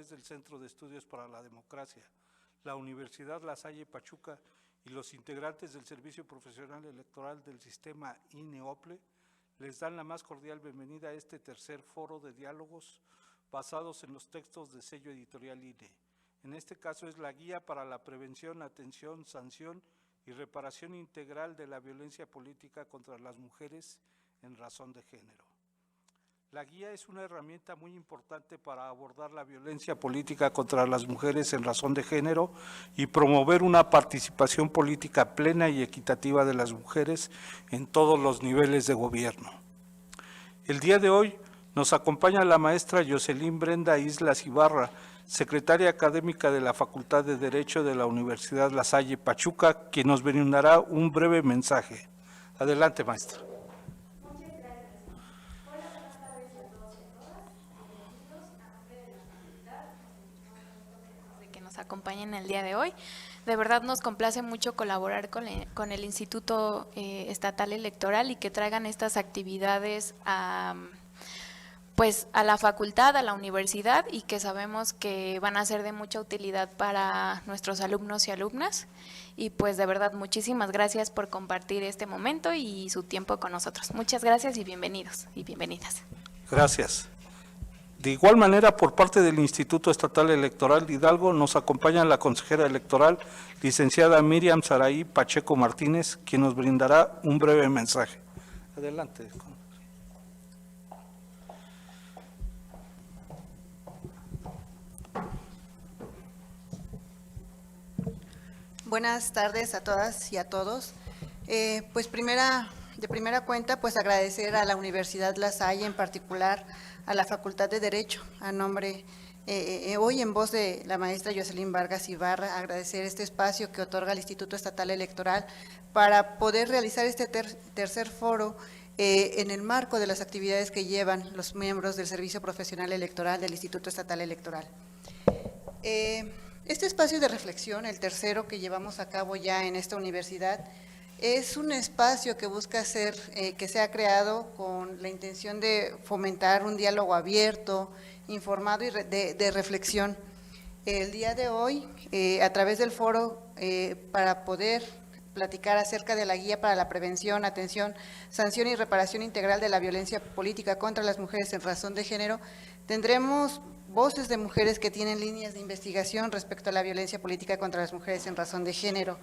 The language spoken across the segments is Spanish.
través del Centro de Estudios para la Democracia, la Universidad La Salle Pachuca y los integrantes del Servicio Profesional Electoral del Sistema INE-OPLE, les dan la más cordial bienvenida a este tercer foro de diálogos basados en los textos de sello editorial INE. En este caso es la guía para la prevención, atención, sanción y reparación integral de la violencia política contra las mujeres en razón de género. La guía es una herramienta muy importante para abordar la violencia política contra las mujeres en razón de género y promover una participación política plena y equitativa de las mujeres en todos los niveles de gobierno. El día de hoy nos acompaña la maestra Jocelyn Brenda Islas Ibarra, secretaria académica de la Facultad de Derecho de la Universidad La Salle Pachuca, quien nos brindará un breve mensaje. Adelante, maestra. Acompañen el día de hoy. De verdad nos complace mucho colaborar con el Instituto Estatal Electoral y que traigan estas actividades a la facultad, a la universidad, y que sabemos que van a ser de mucha utilidad para nuestros alumnos y alumnas. Y pues de verdad muchísimas gracias por compartir este momento y su tiempo con nosotros. Muchas gracias y bienvenidos y bienvenidas. Gracias. De igual manera, por parte del Instituto Estatal Electoral de Hidalgo, nos acompaña la consejera electoral, licenciada Miriam Saraí Pacheco Martínez, quien nos brindará un breve mensaje. Adelante. Buenas tardes a todas y a todos. De primera cuenta, pues agradecer a la Universidad La Salle, en particular a la Facultad de Derecho, a nombre, hoy en voz de la maestra Jocelyn Vargas Ibarra, agradecer este espacio que otorga el Instituto Estatal Electoral para poder realizar este tercer foro en el marco de las actividades que llevan los miembros del Servicio Profesional Electoral del Instituto Estatal Electoral. Este espacio de reflexión, el tercero que llevamos a cabo ya en esta universidad, es un espacio que busca ser, que se ha creado con la intención de fomentar un diálogo abierto, informado y de reflexión. El día de hoy, a través del foro, para poder platicar acerca de la guía para la prevención, atención, sanción y reparación integral de la violencia política contra las mujeres en razón de género, tendremos voces de mujeres que tienen líneas de investigación respecto a la violencia política contra las mujeres en razón de género.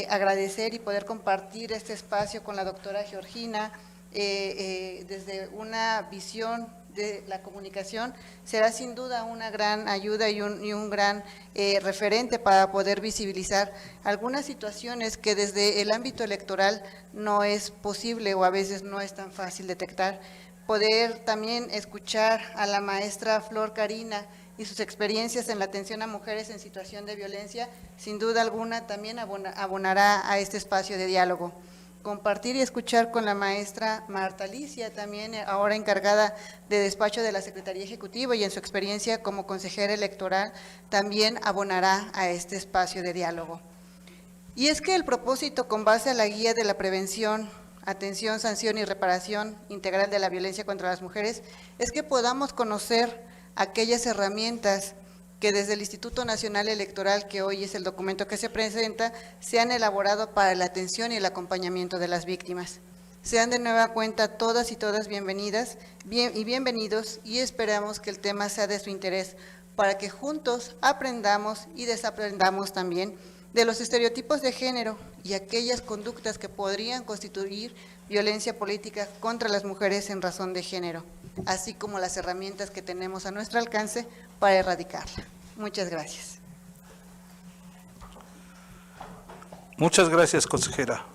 Agradecer y poder compartir este espacio con la doctora Georgina desde una visión de la comunicación, será sin duda una gran ayuda y un gran referente para poder visibilizar algunas situaciones que desde el ámbito electoral no es posible o a veces no es tan fácil detectar. Poder también escuchar a la maestra Flor Karina y sus experiencias en la atención a mujeres en situación de violencia, sin duda alguna también abonará a este espacio de diálogo. Compartir y escuchar con la maestra Marta Alicia, también ahora encargada de despacho de la Secretaría Ejecutiva y en su experiencia como consejera electoral, también abonará a este espacio de diálogo. Y es que el propósito, con base a la guía de la prevención, atención, sanción y reparación integral de la violencia contra las mujeres, es que podamos conocer aquellas herramientas que desde el Instituto Nacional Electoral, que hoy es el documento que se presenta, se han elaborado para la atención y el acompañamiento de las víctimas. Sean de nueva cuenta todas y todas bienvenidas y bienvenidos, y esperamos que el tema sea de su interés para que juntos aprendamos y desaprendamos también de los estereotipos de género y aquellas conductas que podrían constituir violencia política contra las mujeres en razón de género, así como las herramientas que tenemos a nuestro alcance para erradicarla. Muchas gracias. Muchas gracias, consejera.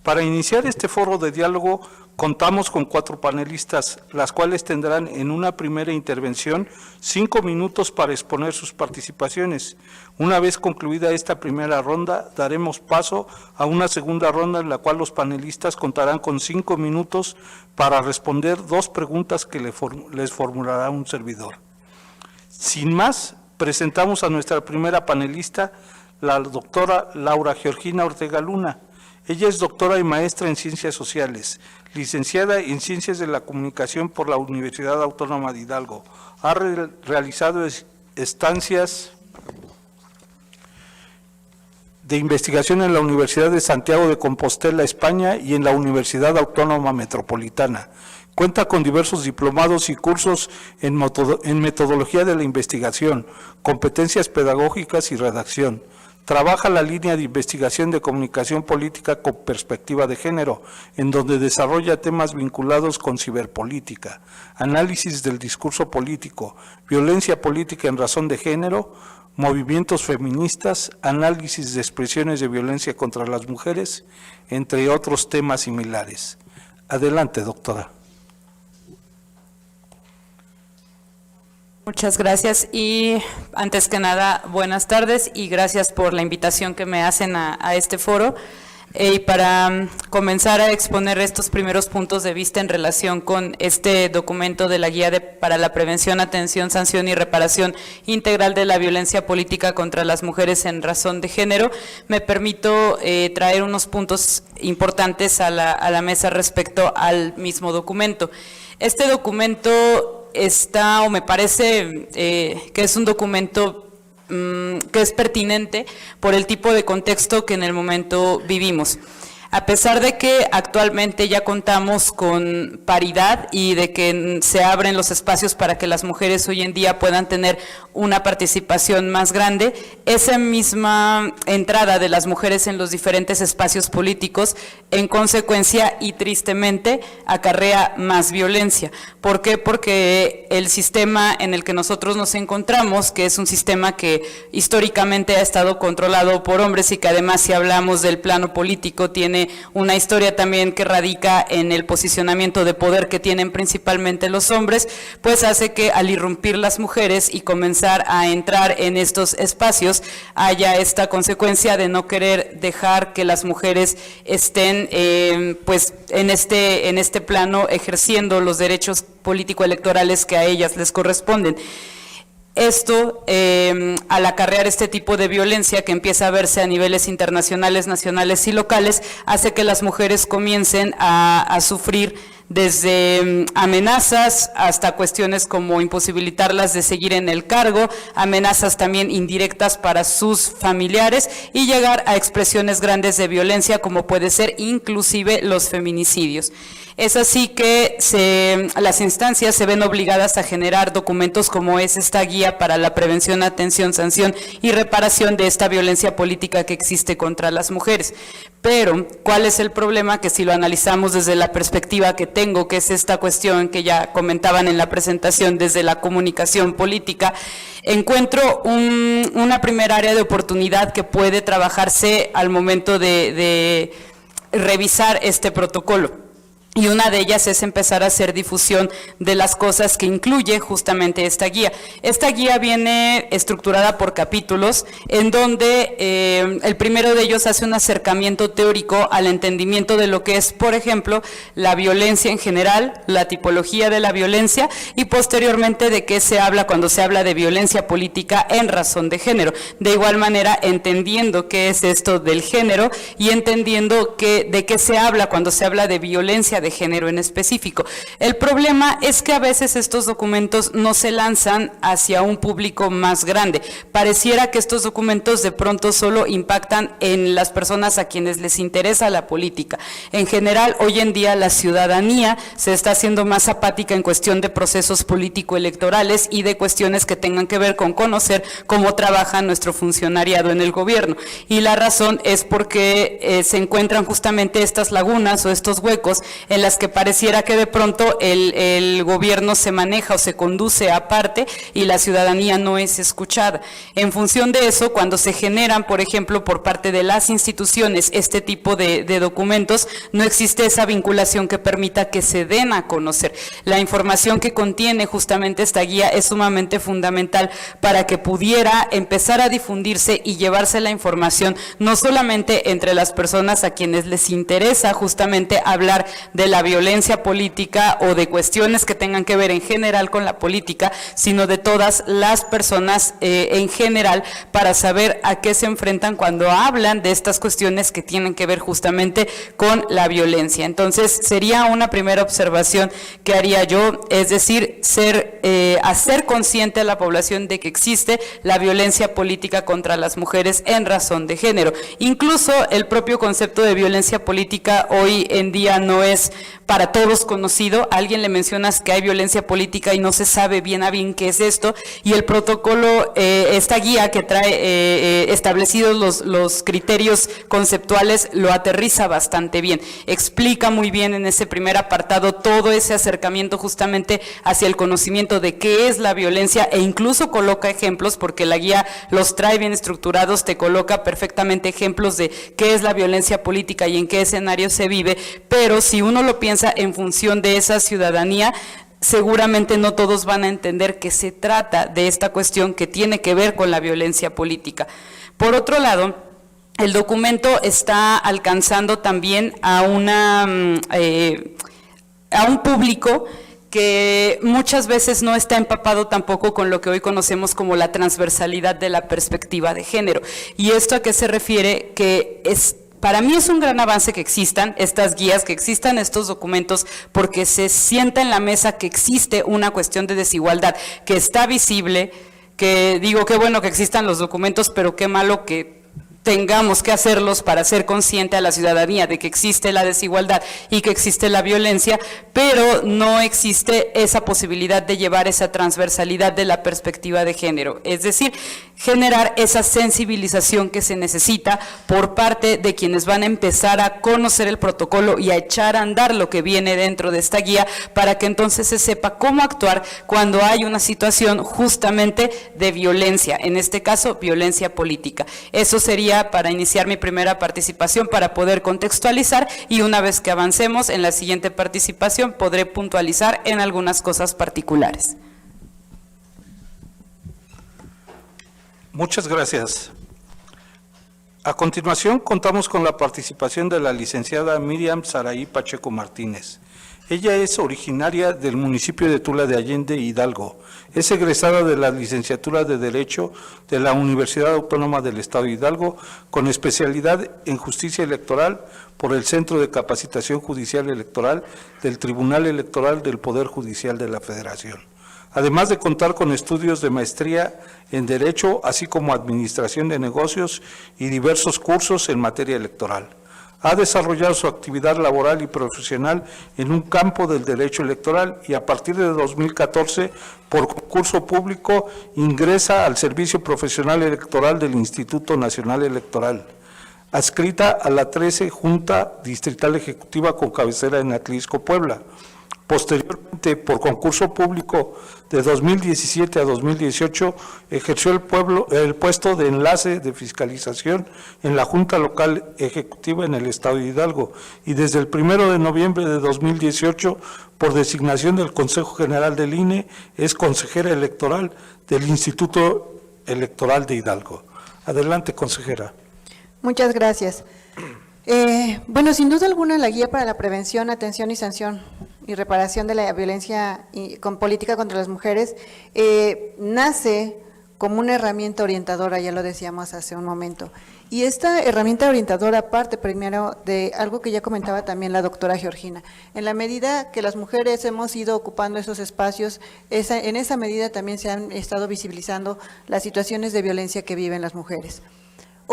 Para iniciar este foro de diálogo, contamos con 4 panelistas, las cuales tendrán en una primera intervención 5 minutos para exponer sus participaciones. Una vez concluida esta primera ronda, daremos paso a una segunda ronda en la cual los panelistas contarán con 5 minutos para responder 2 preguntas que les formulará un servidor. Sin más, presentamos a nuestra primera panelista, la doctora Laura Georgina Ortega Luna. Ella es doctora y maestra en Ciencias Sociales, licenciada en Ciencias de la Comunicación por la Universidad Autónoma de Hidalgo. Ha realizado estancias de investigación en la Universidad de Santiago de Compostela, España, y en la Universidad Autónoma Metropolitana. Cuenta con diversos diplomados y cursos en metodología de la investigación, competencias pedagógicas y redacción. Trabaja la línea de investigación de comunicación política con perspectiva de género, en donde desarrolla temas vinculados con ciberpolítica, análisis del discurso político, violencia política en razón de género, movimientos feministas, análisis de expresiones de violencia contra las mujeres, entre otros temas similares. Adelante, doctora. Muchas gracias y antes que nada, buenas tardes y gracias por la invitación que me hacen a este foro. Y para comenzar a exponer estos primeros puntos de vista en relación con este documento de la Guía para la Prevención, Atención, Sanción y Reparación Integral de la Violencia Política contra las Mujeres en Razón de Género, me permito traer unos puntos importantes a la mesa respecto al mismo documento. Este documento está, o me parece que es un documento que es pertinente por el tipo de contexto que en el momento vivimos. A pesar de que actualmente ya contamos con paridad y de que se abren los espacios para que las mujeres hoy en día puedan tener una participación más grande, esa misma entrada de las mujeres en los diferentes espacios políticos, en consecuencia y tristemente, acarrea más violencia. ¿Por qué? Porque el sistema en el que nosotros nos encontramos, que es un sistema que históricamente ha estado controlado por hombres y que además, si hablamos del plano político, tiene una historia también que radica en el posicionamiento de poder que tienen principalmente los hombres, pues hace que al irrumpir las mujeres y comenzar a entrar en estos espacios, haya esta consecuencia de no querer dejar que las mujeres estén pues en este plano ejerciendo los derechos político-electorales que a ellas les corresponden. Esto, al acarrear este tipo de violencia que empieza a verse a niveles internacionales, nacionales y locales, hace que las mujeres comiencen a sufrir desde amenazas hasta cuestiones como imposibilitarlas de seguir en el cargo, amenazas también indirectas para sus familiares y llegar a expresiones grandes de violencia como puede ser inclusive los feminicidios. Es así que las instancias se ven obligadas a generar documentos como es esta guía para la prevención, atención, sanción y reparación de esta violencia política que existe contra las mujeres. Pero, ¿cuál es el problema? Que si lo analizamos desde la perspectiva que tengo, que es esta cuestión que ya comentaban en la presentación desde la comunicación política, encuentro una primera área de oportunidad que puede trabajarse al momento de revisar este protocolo. Y una de ellas es empezar a hacer difusión de las cosas que incluye justamente esta guía. Esta guía viene estructurada por capítulos, en donde el primero de ellos hace un acercamiento teórico al entendimiento de lo que es, por ejemplo, la violencia en general, la tipología de la violencia, y posteriormente de qué se habla cuando se habla de violencia política en razón de género. De igual manera, entendiendo qué es esto del género y entendiendo de qué se habla cuando se habla de violencia de género en específico. El problema es que a veces estos documentos no se lanzan hacia un público más grande. Pareciera que estos documentos de pronto solo impactan en las personas a quienes les interesa la política. En general, hoy en día la ciudadanía se está haciendo más apática en cuestión de procesos político-electorales y de cuestiones que tengan que ver con conocer cómo trabaja nuestro funcionariado en el gobierno. Y la razón es porque se encuentran justamente estas lagunas o estos huecos en las que pareciera que de pronto el gobierno se maneja o se conduce aparte y la ciudadanía no es escuchada. En función de eso, cuando se generan, por ejemplo, por parte de las instituciones este tipo de documentos, no existe esa vinculación que permita que se den a conocer. La información que contiene justamente esta guía es sumamente fundamental para que pudiera empezar a difundirse y llevarse la información no solamente entre las personas a quienes les interesa justamente hablar de de la violencia política o de cuestiones que tengan que ver en general con la política, sino de todas las personas en general, para saber a qué se enfrentan cuando hablan de estas cuestiones que tienen que ver justamente con la violencia. Entonces, sería una primera observación que haría yo, es decir, hacer consciente a la población de que existe la violencia política contra las mujeres en razón de género. Incluso el propio concepto de violencia política hoy en día no es para todos conocido. A alguien le mencionas que hay violencia política y no se sabe bien a bien qué es esto, y el protocolo, esta guía que trae establecidos los criterios conceptuales, lo aterriza bastante bien, explica muy bien en ese primer apartado todo ese acercamiento justamente hacia el conocimiento de qué es la violencia, e incluso coloca ejemplos, porque la guía los trae bien estructurados, te coloca perfectamente ejemplos de qué es la violencia política y en qué escenario se vive. Pero si uno lo piensa en función de esa ciudadanía, seguramente no todos van a entender que se trata de esta cuestión que tiene que ver con la violencia política. Por otro lado, el documento está alcanzando también a un público que muchas veces no está empapado tampoco con lo que hoy conocemos como la transversalidad de la perspectiva de género. ¿Y esto a qué se refiere? Que para mí es un gran avance que existan estas guías, que existan estos documentos, porque se sienta en la mesa que existe una cuestión de desigualdad, que está visible, que digo, qué bueno que existan los documentos, pero qué malo que tengamos que hacerlos para hacer consciente a la ciudadanía de que existe la desigualdad y que existe la violencia, pero no existe esa posibilidad de llevar esa transversalidad de la perspectiva de género, es decir, generar esa sensibilización que se necesita por parte de quienes van a empezar a conocer el protocolo y a echar a andar lo que viene dentro de esta guía, para que entonces se sepa cómo actuar cuando hay una situación justamente de violencia, en este caso violencia política. Eso sería para iniciar mi primera participación, para poder contextualizar, y una vez que avancemos en la siguiente participación podré puntualizar en algunas cosas particulares. Muchas gracias. A continuación, contamos con la participación de la licenciada Miriam Saraí Pacheco Martínez. Ella es originaria del municipio de Tula de Allende, Hidalgo. Es egresada de la licenciatura de Derecho de la Universidad Autónoma del Estado de Hidalgo, con especialidad en Justicia Electoral por el Centro de Capacitación Judicial Electoral del Tribunal Electoral del Poder Judicial de la Federación. Además de contar con estudios de maestría en Derecho, así como Administración de Negocios y diversos cursos en materia electoral. Ha desarrollado su actividad laboral y profesional en un campo del derecho electoral y a partir de 2014, por concurso público, ingresa al Servicio Profesional Electoral del Instituto Nacional Electoral, adscrita a la 13 Junta Distrital Ejecutiva con cabecera en Atlisco, Puebla. Posteriormente, por concurso público de 2017 a 2018, ejerció el puesto de enlace de fiscalización en la Junta Local Ejecutiva en el Estado de Hidalgo, y desde el 1 de noviembre de 2018, por designación del Consejo General del INE, es consejera electoral del Instituto Electoral de Hidalgo. Adelante, consejera. Muchas gracias. Bueno, sin duda alguna, la guía para la prevención, atención y sanción y reparación de la violencia con política contra las mujeres nace como una herramienta orientadora, ya lo decíamos hace un momento. Y esta herramienta orientadora parte primero de algo que ya comentaba también la doctora Georgina. En la medida que las mujeres hemos ido ocupando esos espacios, en esa medida también se han estado visibilizando las situaciones de violencia que viven las mujeres.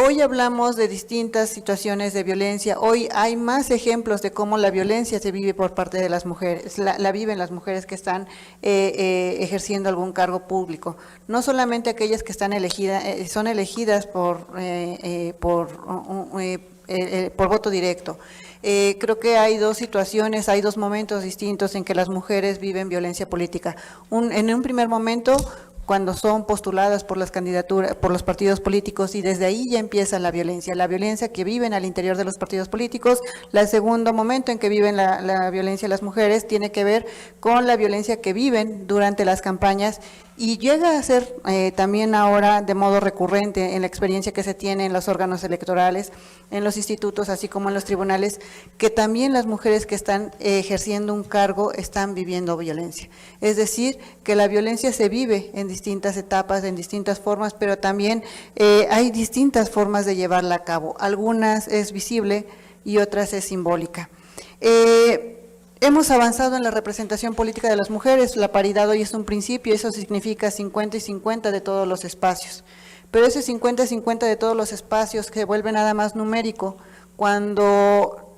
Hoy hablamos de distintas situaciones de violencia, hoy hay más ejemplos de cómo la violencia se vive por parte de las mujeres, la viven las mujeres que están ejerciendo algún cargo público, no solamente aquellas que están son elegidas por voto directo. Creo que hay dos situaciones, hay dos momentos distintos en que las mujeres viven violencia política. En un primer momento, cuando son postuladas por las candidaturas, por los partidos políticos, y desde ahí ya empieza la violencia que viven al interior de los partidos políticos. El segundo momento en que viven la violencia las mujeres tiene que ver con la violencia que viven durante las campañas y llega a ser también ahora de modo recurrente en la experiencia que se tiene en los órganos electorales, en los institutos, así como en los tribunales, que también las mujeres que están ejerciendo un cargo están viviendo violencia. Es decir, que la violencia se vive en distintas etapas, en distintas formas, pero también hay distintas formas de llevarla a cabo. Algunas es visible y otras es simbólica. Hemos avanzado en la representación política de las mujeres, la paridad hoy es un principio, eso significa 50 y 50 de todos los espacios. Pero ese 50 y 50 de todos los espacios se vuelve nada más numérico cuando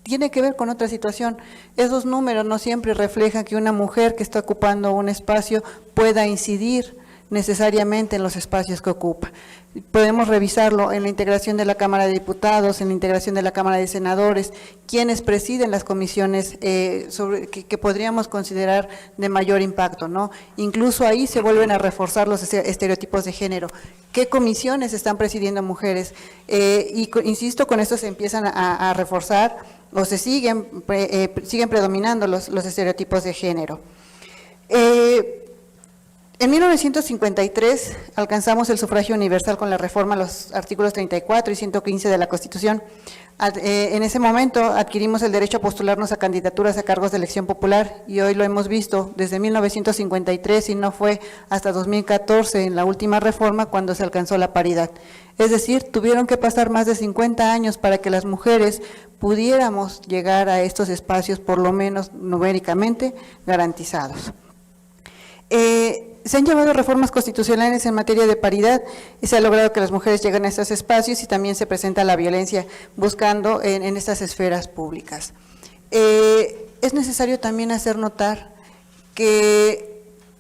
tiene que ver con otra situación. Esos números no siempre reflejan que una mujer que está ocupando un espacio pueda incidir necesariamente en los espacios que ocupa. Podemos revisarlo en la integración de la Cámara de Diputados, en la integración de la Cámara de Senadores, quienes presiden las comisiones que podríamos considerar de mayor impacto, ¿no? Incluso ahí se vuelven a reforzar los estereotipos de género. ¿Qué comisiones están presidiendo mujeres? Insisto, con esto se empiezan a reforzar o se siguen predominando los estereotipos de género. En 1953 alcanzamos el sufragio universal con la reforma a los artículos 34 y 115 de la Constitución. En ese momento adquirimos el derecho a postularnos a candidaturas a cargos de elección popular y hoy lo hemos visto desde 1953 y no fue hasta 2014 en la última reforma cuando se alcanzó la paridad. Es decir, tuvieron que pasar más de 50 años para que las mujeres pudiéramos llegar a estos espacios por lo menos numéricamente garantizados. Se han llevado reformas constitucionales en materia de paridad y se ha logrado que las mujeres lleguen a estos espacios y también se presenta la violencia buscando en estas esferas públicas. Es necesario también hacer notar que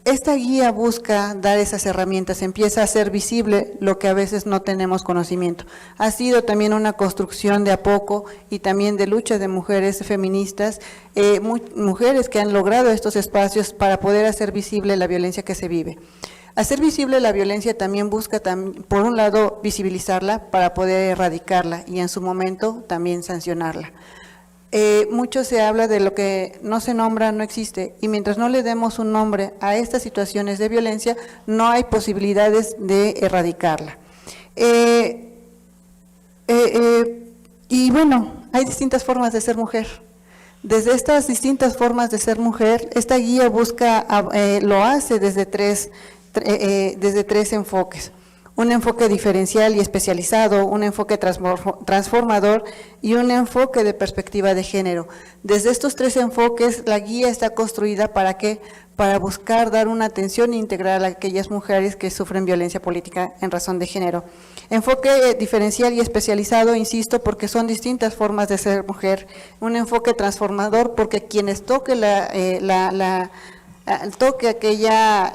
esta guía busca dar esas herramientas, empieza a hacer visible lo que a veces no tenemos conocimiento. Ha sido también una construcción de a poco y también de lucha de mujeres feministas, mujeres que han logrado estos espacios para poder hacer visible la violencia que se vive. Hacer visible la violencia también busca, por un lado, visibilizarla para poder erradicarla y en su momento también sancionarla. Mucho se habla de lo que no se nombra, no existe, y mientras no le demos un nombre a estas situaciones de violencia, no hay posibilidades de erradicarla. Y bueno, hay distintas formas de ser mujer. Desde estas distintas formas de ser mujer, esta guía busca, lo hace desde tres enfoques. Un enfoque diferencial y especializado, un enfoque transformador y un enfoque de perspectiva de género. Desde estos tres enfoques, la guía está construida ¿para qué? Para buscar dar una atención integral a aquellas mujeres que sufren violencia política en razón de género. Enfoque diferencial y especializado, insisto, porque son distintas formas de ser mujer. Un enfoque transformador porque quienes toque aquella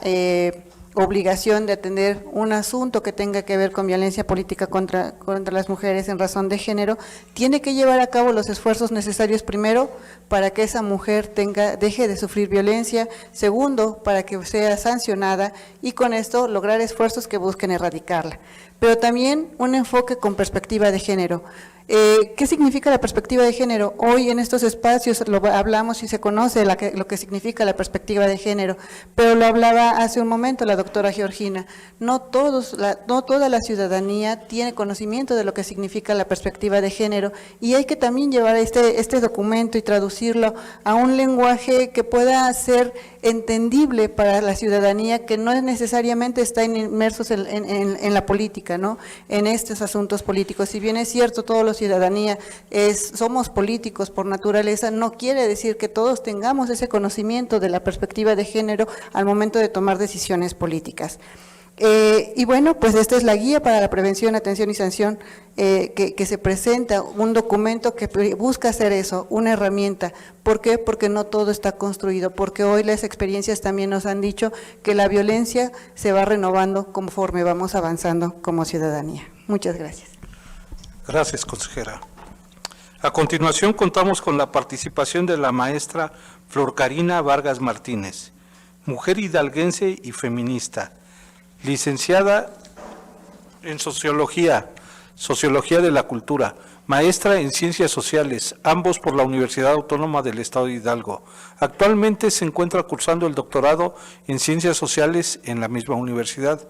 obligación de atender un asunto que tenga que ver con violencia política contra las mujeres en razón de género, tiene que llevar a cabo los esfuerzos necesarios, primero, para que esa mujer deje de sufrir violencia, segundo, para que sea sancionada y con esto lograr esfuerzos que busquen erradicarla. Pero también un enfoque con perspectiva de género. ¿Qué significa la perspectiva de género? Hoy en estos espacios lo hablamos y se conoce lo que significa la perspectiva de género, pero lo hablaba hace un momento la doctora Georgina. No toda la ciudadanía tiene conocimiento de lo que significa la perspectiva de género y hay que también llevar este documento y traducirlo a un lenguaje que pueda ser entendible para la ciudadanía que no necesariamente está inmersos en la política, ¿no? En estos asuntos políticos. Si bien es cierto, todos los ciudadanía somos políticos por naturaleza, no quiere decir que todos tengamos ese conocimiento de la perspectiva de género al momento de tomar decisiones políticas. Y bueno, pues esta es la guía para la prevención, atención y sanción que se presenta, un documento que busca hacer eso, una herramienta. ¿Por qué? Porque no todo está construido, porque hoy las experiencias también nos han dicho que la violencia se va renovando conforme vamos avanzando como ciudadanía. Muchas gracias. Gracias, consejera. A continuación contamos con la participación de la maestra Flor Karina Vargas Martínez, mujer hidalguense y feminista, licenciada en Sociología de la Cultura, maestra en Ciencias Sociales, ambos por la Universidad Autónoma del Estado de Hidalgo. Actualmente se encuentra cursando el doctorado en Ciencias Sociales en la misma universidad.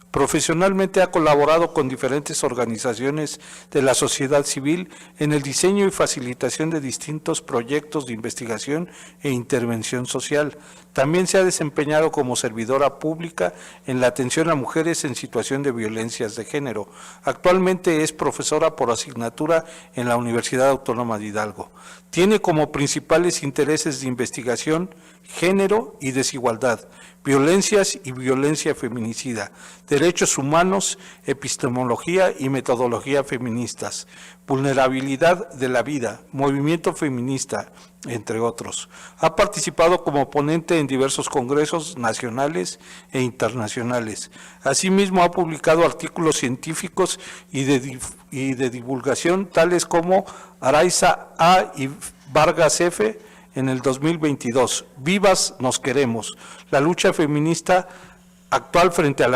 Profesionalmente ha colaborado con diferentes organizaciones de la sociedad civil en el diseño y facilitación de distintos proyectos de investigación e intervención social. También se ha desempeñado como servidora pública en la atención a mujeres en situación de violencias de género. Actualmente es profesora por asignatura en la Universidad Autónoma de Hidalgo. Tiene como principales intereses de investigación género y desigualdad, violencias y violencia feminicida, derechos humanos, epistemología y metodología feministas, vulnerabilidad de la vida, movimiento feminista, entre otros. Ha participado como ponente en diversos congresos nacionales e internacionales. Asimismo, ha publicado artículos científicos y de divulgación, tales como Araiza A. y Vargas F., en el 2022, Vivas nos queremos, la lucha feminista actual frente a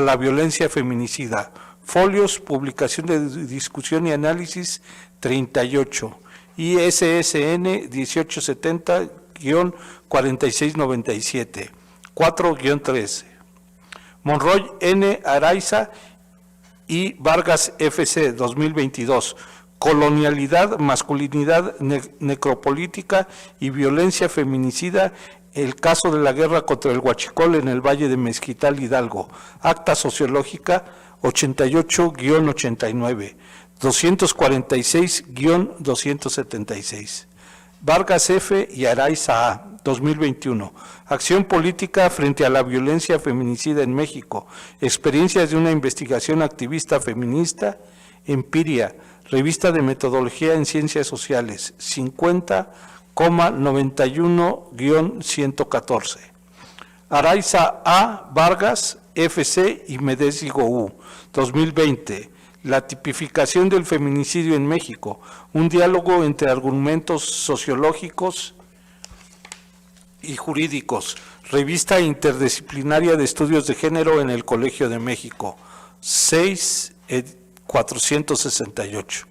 la violencia feminicida, folios, publicación de discusión y análisis 38, ISSN 1870-4697, 4-13, Monroy N. Araiza y Vargas FC 2022, colonialidad, masculinidad necropolítica y violencia feminicida, el caso de la guerra contra el huachicol en el Valle de Mezquital, Hidalgo, acta sociológica 88-89, 246-276. Vargas F. y Araiza A. 2021, acción política frente a la violencia feminicida en México, experiencias de una investigación activista feminista, Empiria, Revista de Metodología en Ciencias Sociales, 50,91-114. Araiza A. Vargas, FC y Medesigo U. 2020. La tipificación del feminicidio en México. Un diálogo entre argumentos sociológicos y jurídicos. Revista Interdisciplinaria de Estudios de Género en el Colegio de México. 6/468.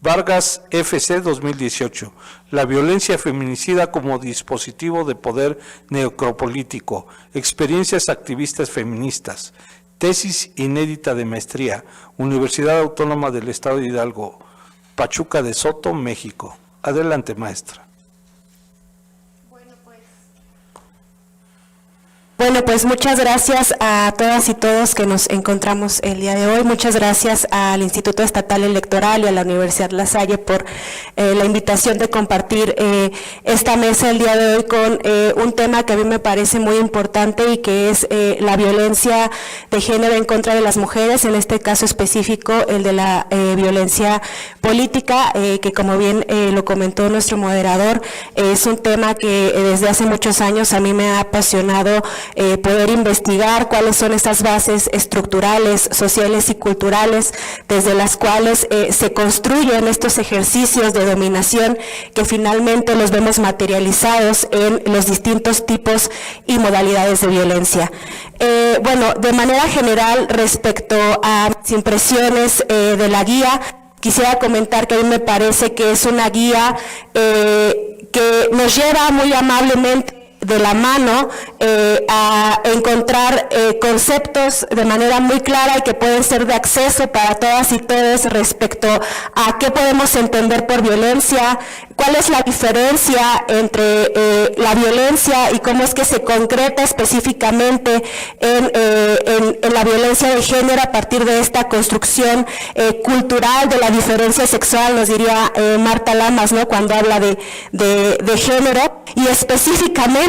Vargas FC 2018. La violencia feminicida como dispositivo de poder necropolítico. Experiencias activistas feministas. Tesis inédita de maestría. Universidad Autónoma del Estado de Hidalgo. Pachuca de Soto, México. Adelante, maestra. Bueno, pues muchas gracias a todas y todos que nos encontramos el día de hoy. Muchas gracias al Instituto Estatal Electoral y a la Universidad La Salle por la invitación de compartir esta mesa el día de hoy con un tema que a mí me parece muy importante y que es la violencia de género en contra de las mujeres, en este caso específico el de la violencia política, que como bien lo comentó nuestro moderador, es un tema que desde hace muchos años a mí me ha apasionado poder investigar cuáles son esas bases estructurales, sociales y culturales desde las cuales se construyen estos ejercicios de dominación que finalmente los vemos materializados en los distintos tipos y modalidades de violencia. Bueno, de manera general, respecto a mis impresiones de la guía, quisiera comentar que a mí me parece que es una guía que nos lleva muy amablemente de la mano a encontrar conceptos de manera muy clara y que pueden ser de acceso para todas y todos respecto a qué podemos entender por violencia, cuál es la diferencia entre la violencia y cómo es que se concreta específicamente en la violencia de género a partir de esta construcción cultural de la diferencia sexual, nos diría Marta Lamas, ¿no?, cuando habla de género, y específicamente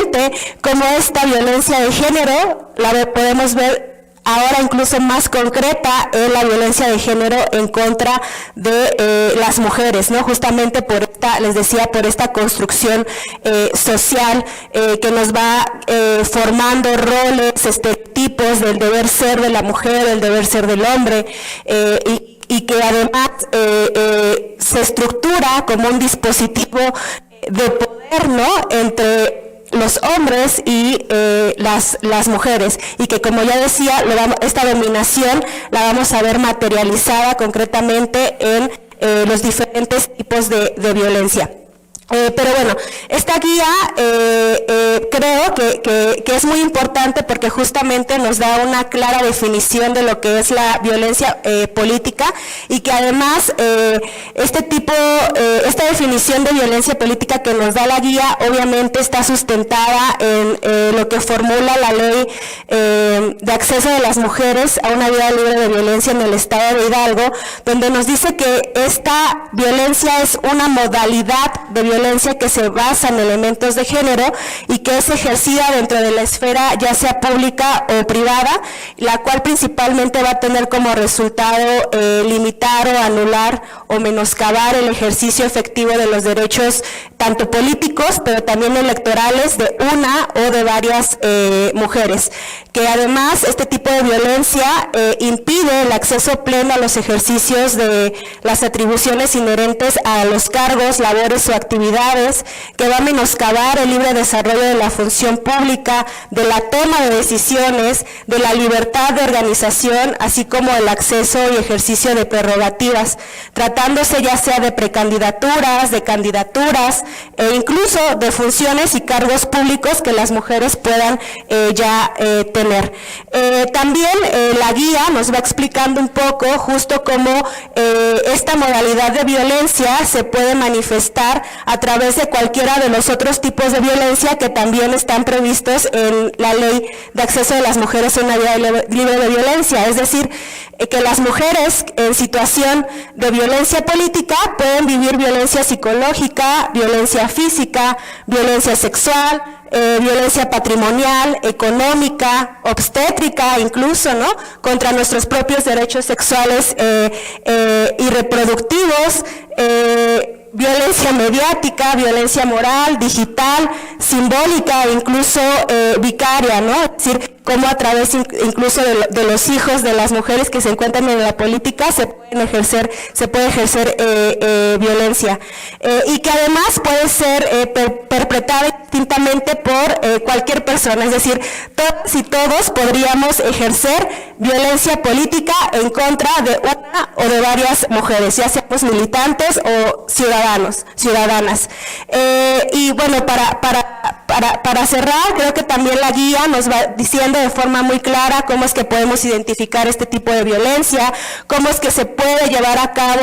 cómo esta violencia de género la podemos ver ahora incluso más concreta en la violencia de género en contra de las mujeres, ¿no? Justamente por esta, les decía, por esta construcción social que nos va formando roles, estereotipos del deber ser de la mujer, del deber ser del hombre, y que además se estructura como un dispositivo de poder, ¿no?, entre los hombres y las mujeres, y que, como ya decía, esta dominación la vamos a ver materializada concretamente en los diferentes tipos de violencia. Pero bueno, esta guía creo que es muy importante porque justamente nos da una clara definición de lo que es la violencia política y que además esta definición de violencia política que nos da la guía obviamente está sustentada en lo que formula la ley de acceso de las mujeres a una vida libre de violencia en el estado de Hidalgo, donde nos dice que esta violencia es una modalidad de violencia que se basa en elementos de género y que es ejercida dentro de la esfera ya sea pública o privada, la cual principalmente va a tener como resultado limitar o anular o menoscabar el ejercicio efectivo de los derechos tanto políticos pero también electorales de una o de varias mujeres, que además este tipo de violencia impide el acceso pleno a los ejercicios de las atribuciones inherentes a los cargos, labores o actividades, que va a menoscabar el libre desarrollo de la función pública, de la toma de decisiones, de la libertad de organización, así como el acceso y ejercicio de prerrogativas, tratándose ya sea de precandidaturas, de candidaturas e incluso de funciones y cargos públicos que las mujeres puedan tener. También la guía nos va explicando un poco justo cómo esta modalidad de violencia se puede manifestar a través de cualquiera de los otros tipos de violencia que también están previstos en la ley de acceso de las mujeres a una vida libre de violencia, es decir, que las mujeres en situación de violencia política pueden vivir violencia psicológica, violencia física, violencia sexual, violencia patrimonial, económica, obstétrica incluso, ¿no?, contra nuestros propios derechos sexuales y reproductivos, violencia mediática, violencia moral, digital, simbólica e incluso vicaria, ¿no? Es decir, cómo a través incluso de los hijos de las mujeres que se encuentran en la política se puede ejercer violencia y que además puede ser perpetrada distintamente por cualquier persona, es decir, todas y todos podríamos ejercer violencia política en contra de una o de varias mujeres, ya seamos militantes o ciudadanas. Y bueno, para cerrar, creo que también la guía nos va diciendo de forma muy clara cómo es que podemos identificar este tipo de violencia, cómo es que se puede llevar a cabo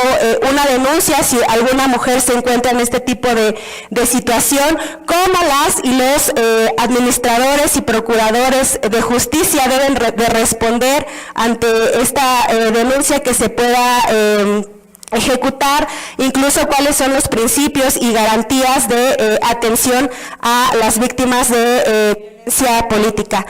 una denuncia si alguna mujer se encuentra en este tipo de situación, cómo las y los administradores y procuradores de justicia deben de responder ante esta denuncia que se pueda ejecutar, incluso cuáles son los principios y garantías de atención a las víctimas de violencia política.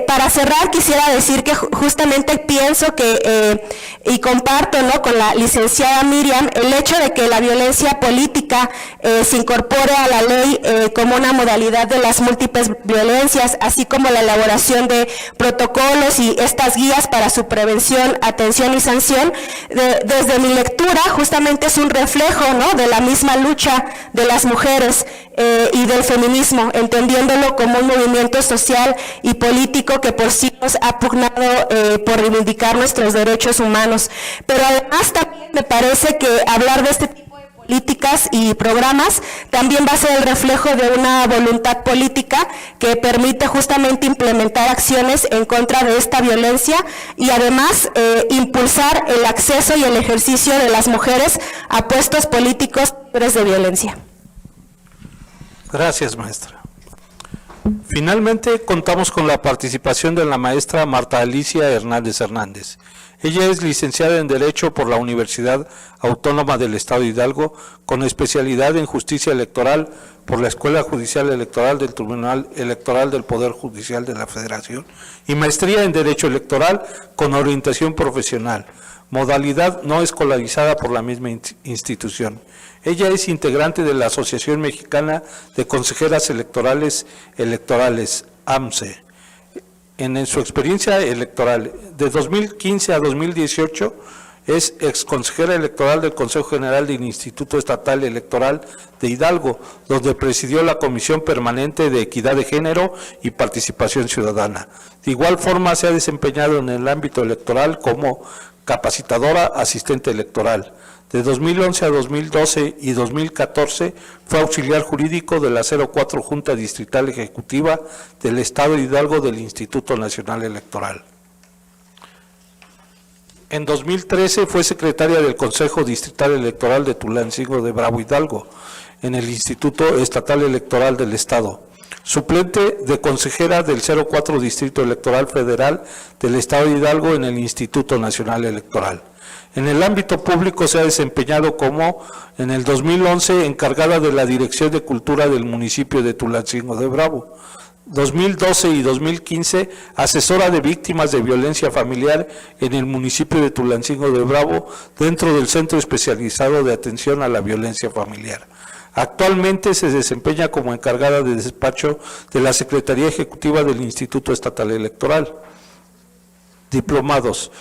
Para cerrar, quisiera decir que justamente pienso que, y comparto, ¿no?, con la licenciada Miriam, el hecho de que la violencia política se incorpore a la ley como una modalidad de las múltiples violencias, así como la elaboración de protocolos y estas guías para su prevención, atención y sanción, desde mi lectura justamente es un reflejo, ¿no?, de la misma lucha de las mujeres y del feminismo, entendiéndolo como un movimiento social y político que por siglos ha pugnado por reivindicar nuestros derechos humanos. Pero además también me parece que hablar de este tipo de políticas y programas también va a ser el reflejo de una voluntad política que permite justamente implementar acciones en contra de esta violencia y además impulsar el acceso y el ejercicio de las mujeres a puestos políticos libres de violencia. Gracias, maestra. Finalmente, contamos con la participación de la maestra Marta Alicia Hernández Hernández. Ella es licenciada en Derecho por la Universidad Autónoma del Estado de Hidalgo, con especialidad en Justicia Electoral por la Escuela Judicial Electoral del Tribunal Electoral del Poder Judicial de la Federación y maestría en Derecho Electoral con orientación profesional, modalidad no escolarizada por la misma institución. Ella es integrante de la Asociación Mexicana de Consejeras Electorales, AMCE. En su experiencia electoral, de 2015 a 2018, es exconsejera electoral del Consejo General del Instituto Estatal Electoral de Hidalgo, donde presidió la Comisión Permanente de Equidad de Género y Participación Ciudadana. De igual forma, se ha desempeñado en el ámbito electoral como capacitadora, asistente electoral. De 2011 a 2012 y 2014 fue auxiliar jurídico de la 04 Junta Distrital Ejecutiva del Estado de Hidalgo del Instituto Nacional Electoral. En 2013 fue secretaria del Consejo Distrital Electoral de Tulancingo de Bravo, Hidalgo, en el Instituto Estatal Electoral del Estado. Suplente de consejera del 04 Distrito Electoral Federal del Estado de Hidalgo en el Instituto Nacional Electoral. En el ámbito público se ha desempeñado como, en el 2011, encargada de la Dirección de Cultura del municipio de Tulancingo de Bravo. 2012 y 2015, asesora de víctimas de violencia familiar en el municipio de Tulancingo de Bravo, dentro del Centro Especializado de Atención a la Violencia Familiar. Actualmente se desempeña como encargada de despacho de la Secretaría Ejecutiva del Instituto Estatal Electoral. Diplomados.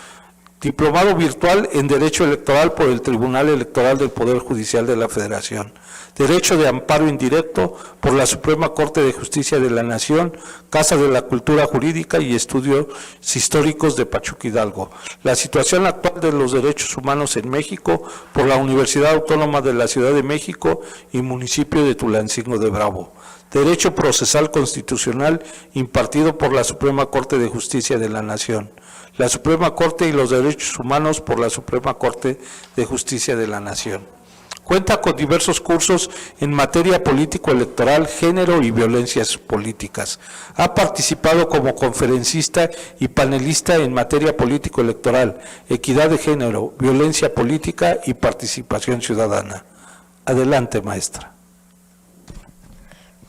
Diplomado virtual en Derecho Electoral por el Tribunal Electoral del Poder Judicial de la Federación. Derecho de amparo indirecto por la Suprema Corte de Justicia de la Nación, Casa de la Cultura Jurídica y Estudios Históricos de Pachuca, Hidalgo. La situación actual de los derechos humanos en México por la Universidad Autónoma de la Ciudad de México y municipio de Tulancingo de Bravo. Derecho procesal constitucional impartido por la Suprema Corte de Justicia de la Nación. La Suprema Corte y los Derechos Humanos por la Suprema Corte de Justicia de la Nación. Cuenta con diversos cursos en materia político-electoral, género y violencias políticas. Ha participado como conferencista y panelista en materia político-electoral, equidad de género, violencia política y participación ciudadana. Adelante, maestra.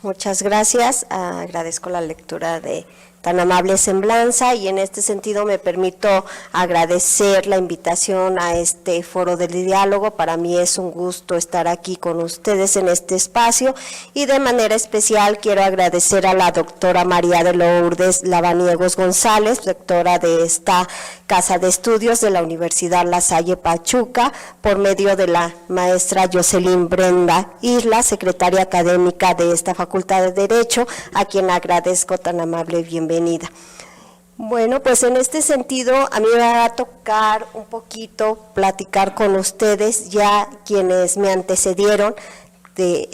Muchas gracias. Agradezco la lectura de tan amable semblanza y en este sentido me permito agradecer la invitación a este foro del diálogo. Para mí es un gusto estar aquí con ustedes en este espacio y de manera especial quiero agradecer a la doctora María de Lourdes Lavaniegos González, rectora de esta Casa de Estudios de la Universidad La Salle Pachuca, por medio de la maestra Jocelyn Brenda Isla, secretaria académica de esta Facultad de Derecho, a quien agradezco tan amable bienvenida. Bueno, pues en este sentido a mí me va a tocar un poquito platicar con ustedes, ya quienes me antecedieron,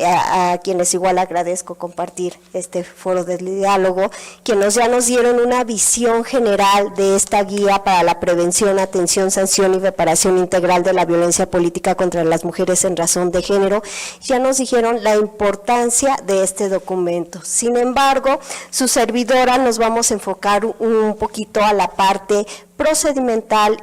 a quienes igual agradezco compartir este foro de diálogo, quienes ya nos dieron una visión general de esta guía para la prevención, atención, sanción y reparación integral de la violencia política contra las mujeres en razón de género. Ya nos dijeron la importancia de este documento. Sin embargo, su servidora nos vamos a enfocar un poquito a la parte procedimental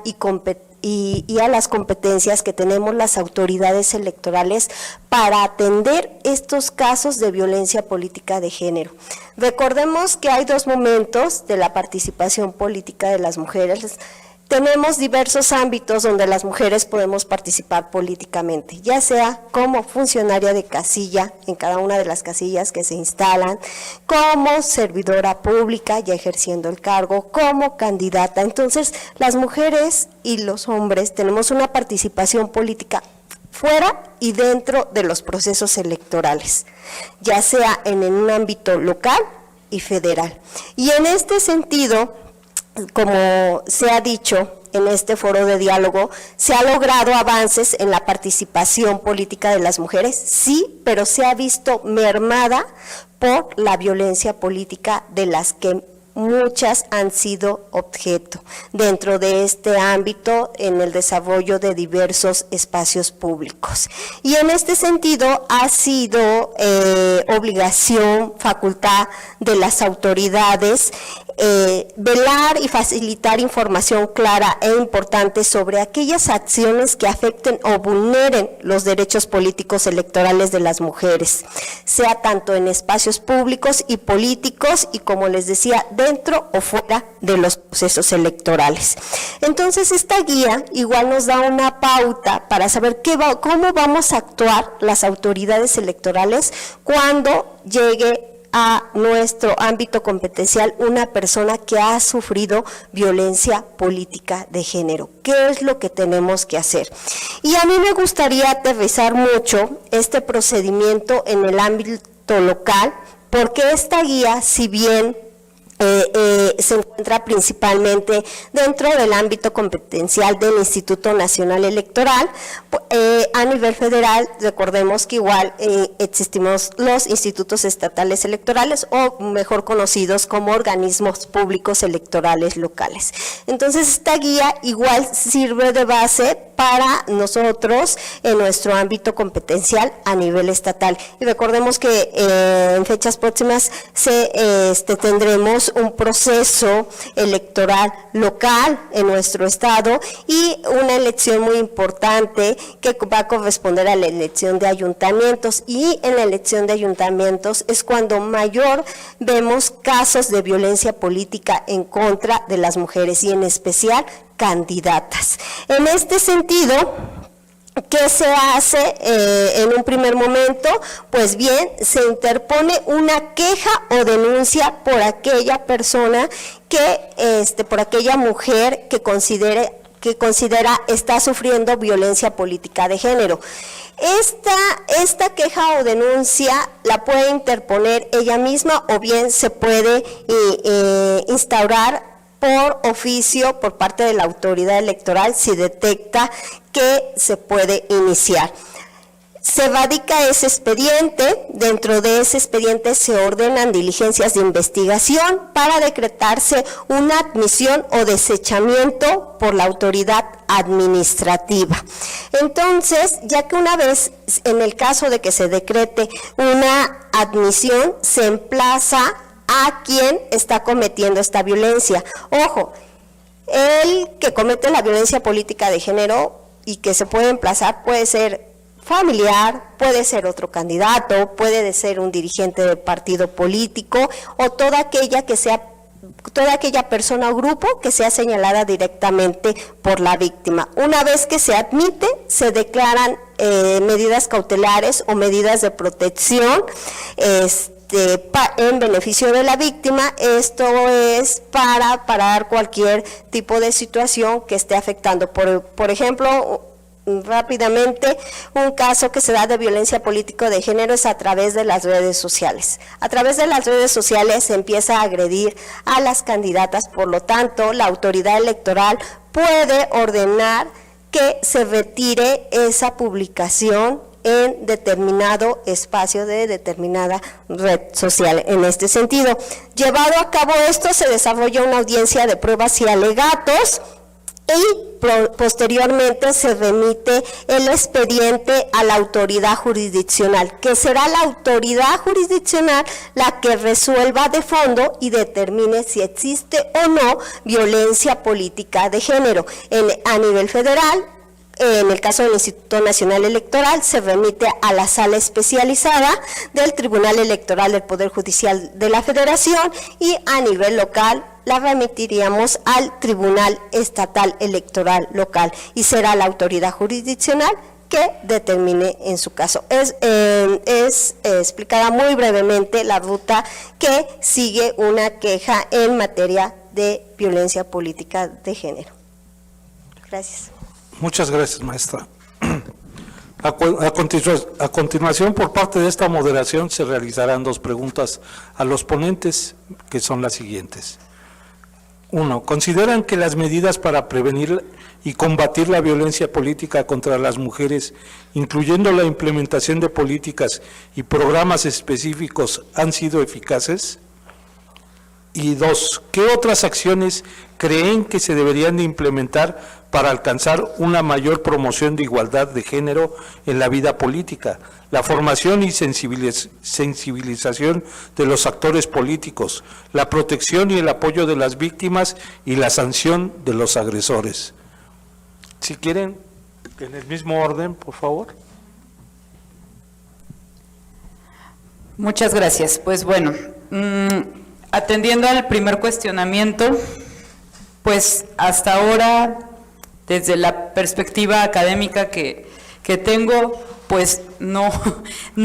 y a las competencias que tenemos las autoridades electorales para atender estos casos de violencia política de género. Recordemos que hay dos momentos de la participación política de las mujeres. Tenemos diversos ámbitos donde las mujeres podemos participar políticamente, ya sea como funcionaria de casilla en cada una de las casillas que se instalan, como servidora pública ya ejerciendo el cargo, como candidata. Entonces, las mujeres y los hombres tenemos una participación política fuera y dentro de los procesos electorales, ya sea en un ámbito local y federal. Y en este sentido, como se ha dicho en este foro de diálogo, se ha logrado avances en la participación política de las mujeres, sí, pero se ha visto mermada por la violencia política de las que muchas han sido objeto dentro de este ámbito en el desarrollo de diversos espacios públicos. Y en este sentido ha sido obligación, facultad de las autoridades velar y facilitar información clara e importante sobre aquellas acciones que afecten o vulneren los derechos políticos electorales de las mujeres, sea tanto en espacios públicos y políticos y, como les decía, dentro o fuera de los procesos electorales. Entonces, esta guía igual nos da una pauta para saber cómo vamos a actuar las autoridades electorales cuando llegue a nuestro ámbito competencial una persona que ha sufrido violencia política de género. ¿Qué es lo que tenemos que hacer? Y a mí me gustaría aterrizar mucho este procedimiento en el ámbito local, porque esta guía, si bien se encuentra principalmente dentro del ámbito competencial del Instituto Nacional Electoral. A nivel federal, recordemos que igual existimos los institutos estatales electorales, o mejor conocidos como organismos públicos electorales locales. Entonces, esta guía igual sirve de base para nosotros en nuestro ámbito competencial a nivel estatal. Y recordemos que en fechas próximas tendremos un proceso electoral local en nuestro estado y una elección muy importante que va a corresponder a la elección de ayuntamientos, y en la elección de ayuntamientos es cuando mayor vemos casos de violencia política en contra de las mujeres y en especial candidatas. En este sentido, ¿qué se hace en un primer momento? Pues bien, se interpone una queja o denuncia por aquella persona por aquella mujer que considera está sufriendo violencia política de género. Esta queja o denuncia la puede interponer ella misma, o bien se puede instaurar por oficio por parte de la autoridad electoral si detecta que se puede iniciar. Se radica ese expediente, dentro de ese expediente se ordenan diligencias de investigación para decretarse una admisión o desechamiento por la autoridad administrativa. Entonces, ya que una vez, en el caso de que se decrete una admisión, se emplaza a quien está cometiendo esta violencia. Ojo, el que comete la violencia política de género y que se puede emplazar puede ser familiar, puede ser otro candidato, puede ser un dirigente de partido político, o toda aquella persona o grupo que sea señalada directamente por la víctima. Una vez que se admite, se declaran medidas cautelares o medidas de protección en beneficio de la víctima. Esto es para parar cualquier tipo de situación que esté afectando. Por ejemplo, rápidamente, un caso que se da de violencia política de género es a través de las redes sociales. A través de las redes sociales se empieza a agredir a las candidatas, por lo tanto, la autoridad electoral puede ordenar que se retire esa publicación en determinado espacio de determinada red social. En este sentido, llevado a cabo esto, se desarrolla una audiencia de pruebas y alegatos, y posteriormente se remite el expediente a la autoridad jurisdiccional, que será la autoridad jurisdiccional la que resuelva de fondo y determine si existe o no violencia política de género. A nivel federal, en el caso del Instituto Nacional Electoral, se remite a la sala especializada del Tribunal Electoral del Poder Judicial de la Federación, y a nivel local la remitiríamos al Tribunal Estatal Electoral Local, y será la autoridad jurisdiccional que determine en su caso. Es explicada muy brevemente la ruta que sigue una queja en materia de violencia política de género. Gracias. Muchas gracias, maestra. A continuación, por parte de esta moderación, se realizarán 2 preguntas a los ponentes, que son las siguientes. 1. ¿Consideran que las medidas para prevenir y combatir la violencia política contra las mujeres, incluyendo la implementación de políticas y programas específicos, han sido eficaces? Y 2. ¿Qué otras acciones creen que se deberían de implementar para alcanzar una mayor promoción de igualdad de género en la vida política, la formación y sensibilización de los actores políticos, la protección y el apoyo de las víctimas y la sanción de los agresores? Si quieren, en el mismo orden, por favor. Muchas gracias. Pues bueno, atendiendo al primer cuestionamiento, pues hasta ahora, desde la perspectiva académica que tengo, pues no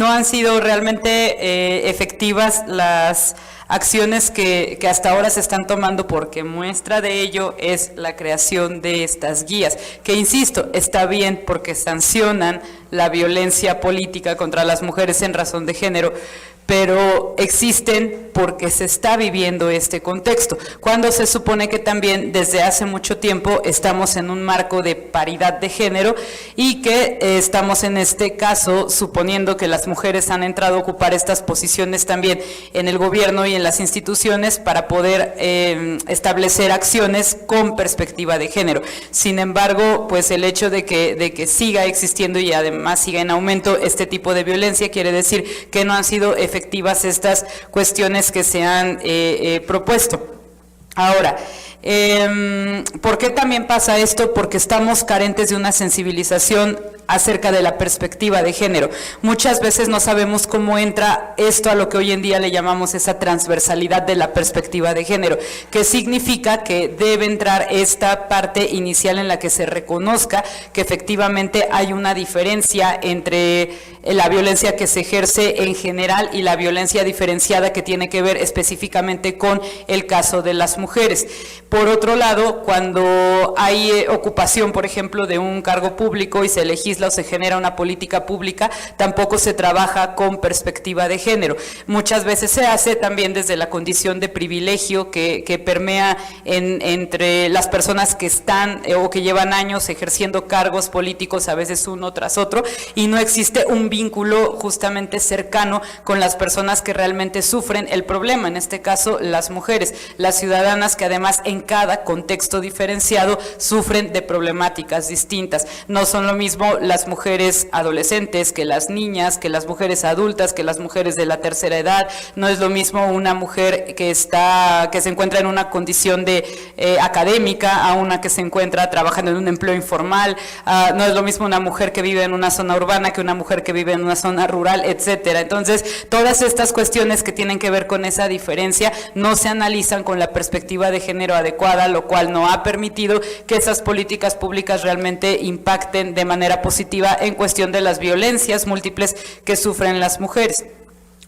han sido realmente efectivas las acciones que hasta ahora se están tomando, porque muestra de ello es la creación de estas guías, que insisto, está bien porque sancionan la violencia política contra las mujeres en razón de género, pero existen porque se está viviendo este contexto, cuando se supone que también desde hace mucho tiempo estamos en un marco de paridad de género y que estamos en este caso suponiendo que las mujeres han entrado a ocupar estas posiciones también en el gobierno y en las instituciones para poder establecer acciones con perspectiva de género. Sin embargo, pues el hecho de que siga existiendo y además siga en aumento este tipo de violencia quiere decir que no han sido efectivas estas cuestiones que se han propuesto. Ahora, ¿por qué también pasa esto? Porque estamos carentes de una sensibilización acerca de la perspectiva de género. Muchas veces no sabemos cómo entra esto a lo que hoy en día le llamamos esa transversalidad de la perspectiva de género, que significa que debe entrar esta parte inicial en la que se reconozca que efectivamente hay una diferencia entre la violencia que se ejerce en general y la violencia diferenciada que tiene que ver específicamente con el caso de las mujeres. Por otro lado, cuando hay ocupación, por ejemplo, de un cargo público y se legisla o se genera una política pública, tampoco se trabaja con perspectiva de género. Muchas veces se hace también desde la condición de privilegio que permea entre las personas que están o que llevan años ejerciendo cargos políticos, a veces uno tras otro, y no existe un vínculo justamente cercano con las personas que realmente sufren el problema, en este caso las mujeres, las ciudadanas que además en cada contexto diferenciado sufren de problemáticas distintas. No son lo mismo las mujeres adolescentes que las niñas, que las mujeres adultas, que las mujeres de la tercera edad. No es lo mismo una mujer que se encuentra en una condición de académica a una que se encuentra trabajando en un empleo informal. No es lo mismo una mujer que vive en una zona urbana que una mujer que vive en una zona rural, etcétera. Entonces, todas estas cuestiones que tienen que ver con esa diferencia no se analizan con la perspectiva de género adecuada, lo cual no ha permitido que esas políticas públicas realmente impacten de manera positiva en cuestión de las violencias múltiples que sufren las mujeres.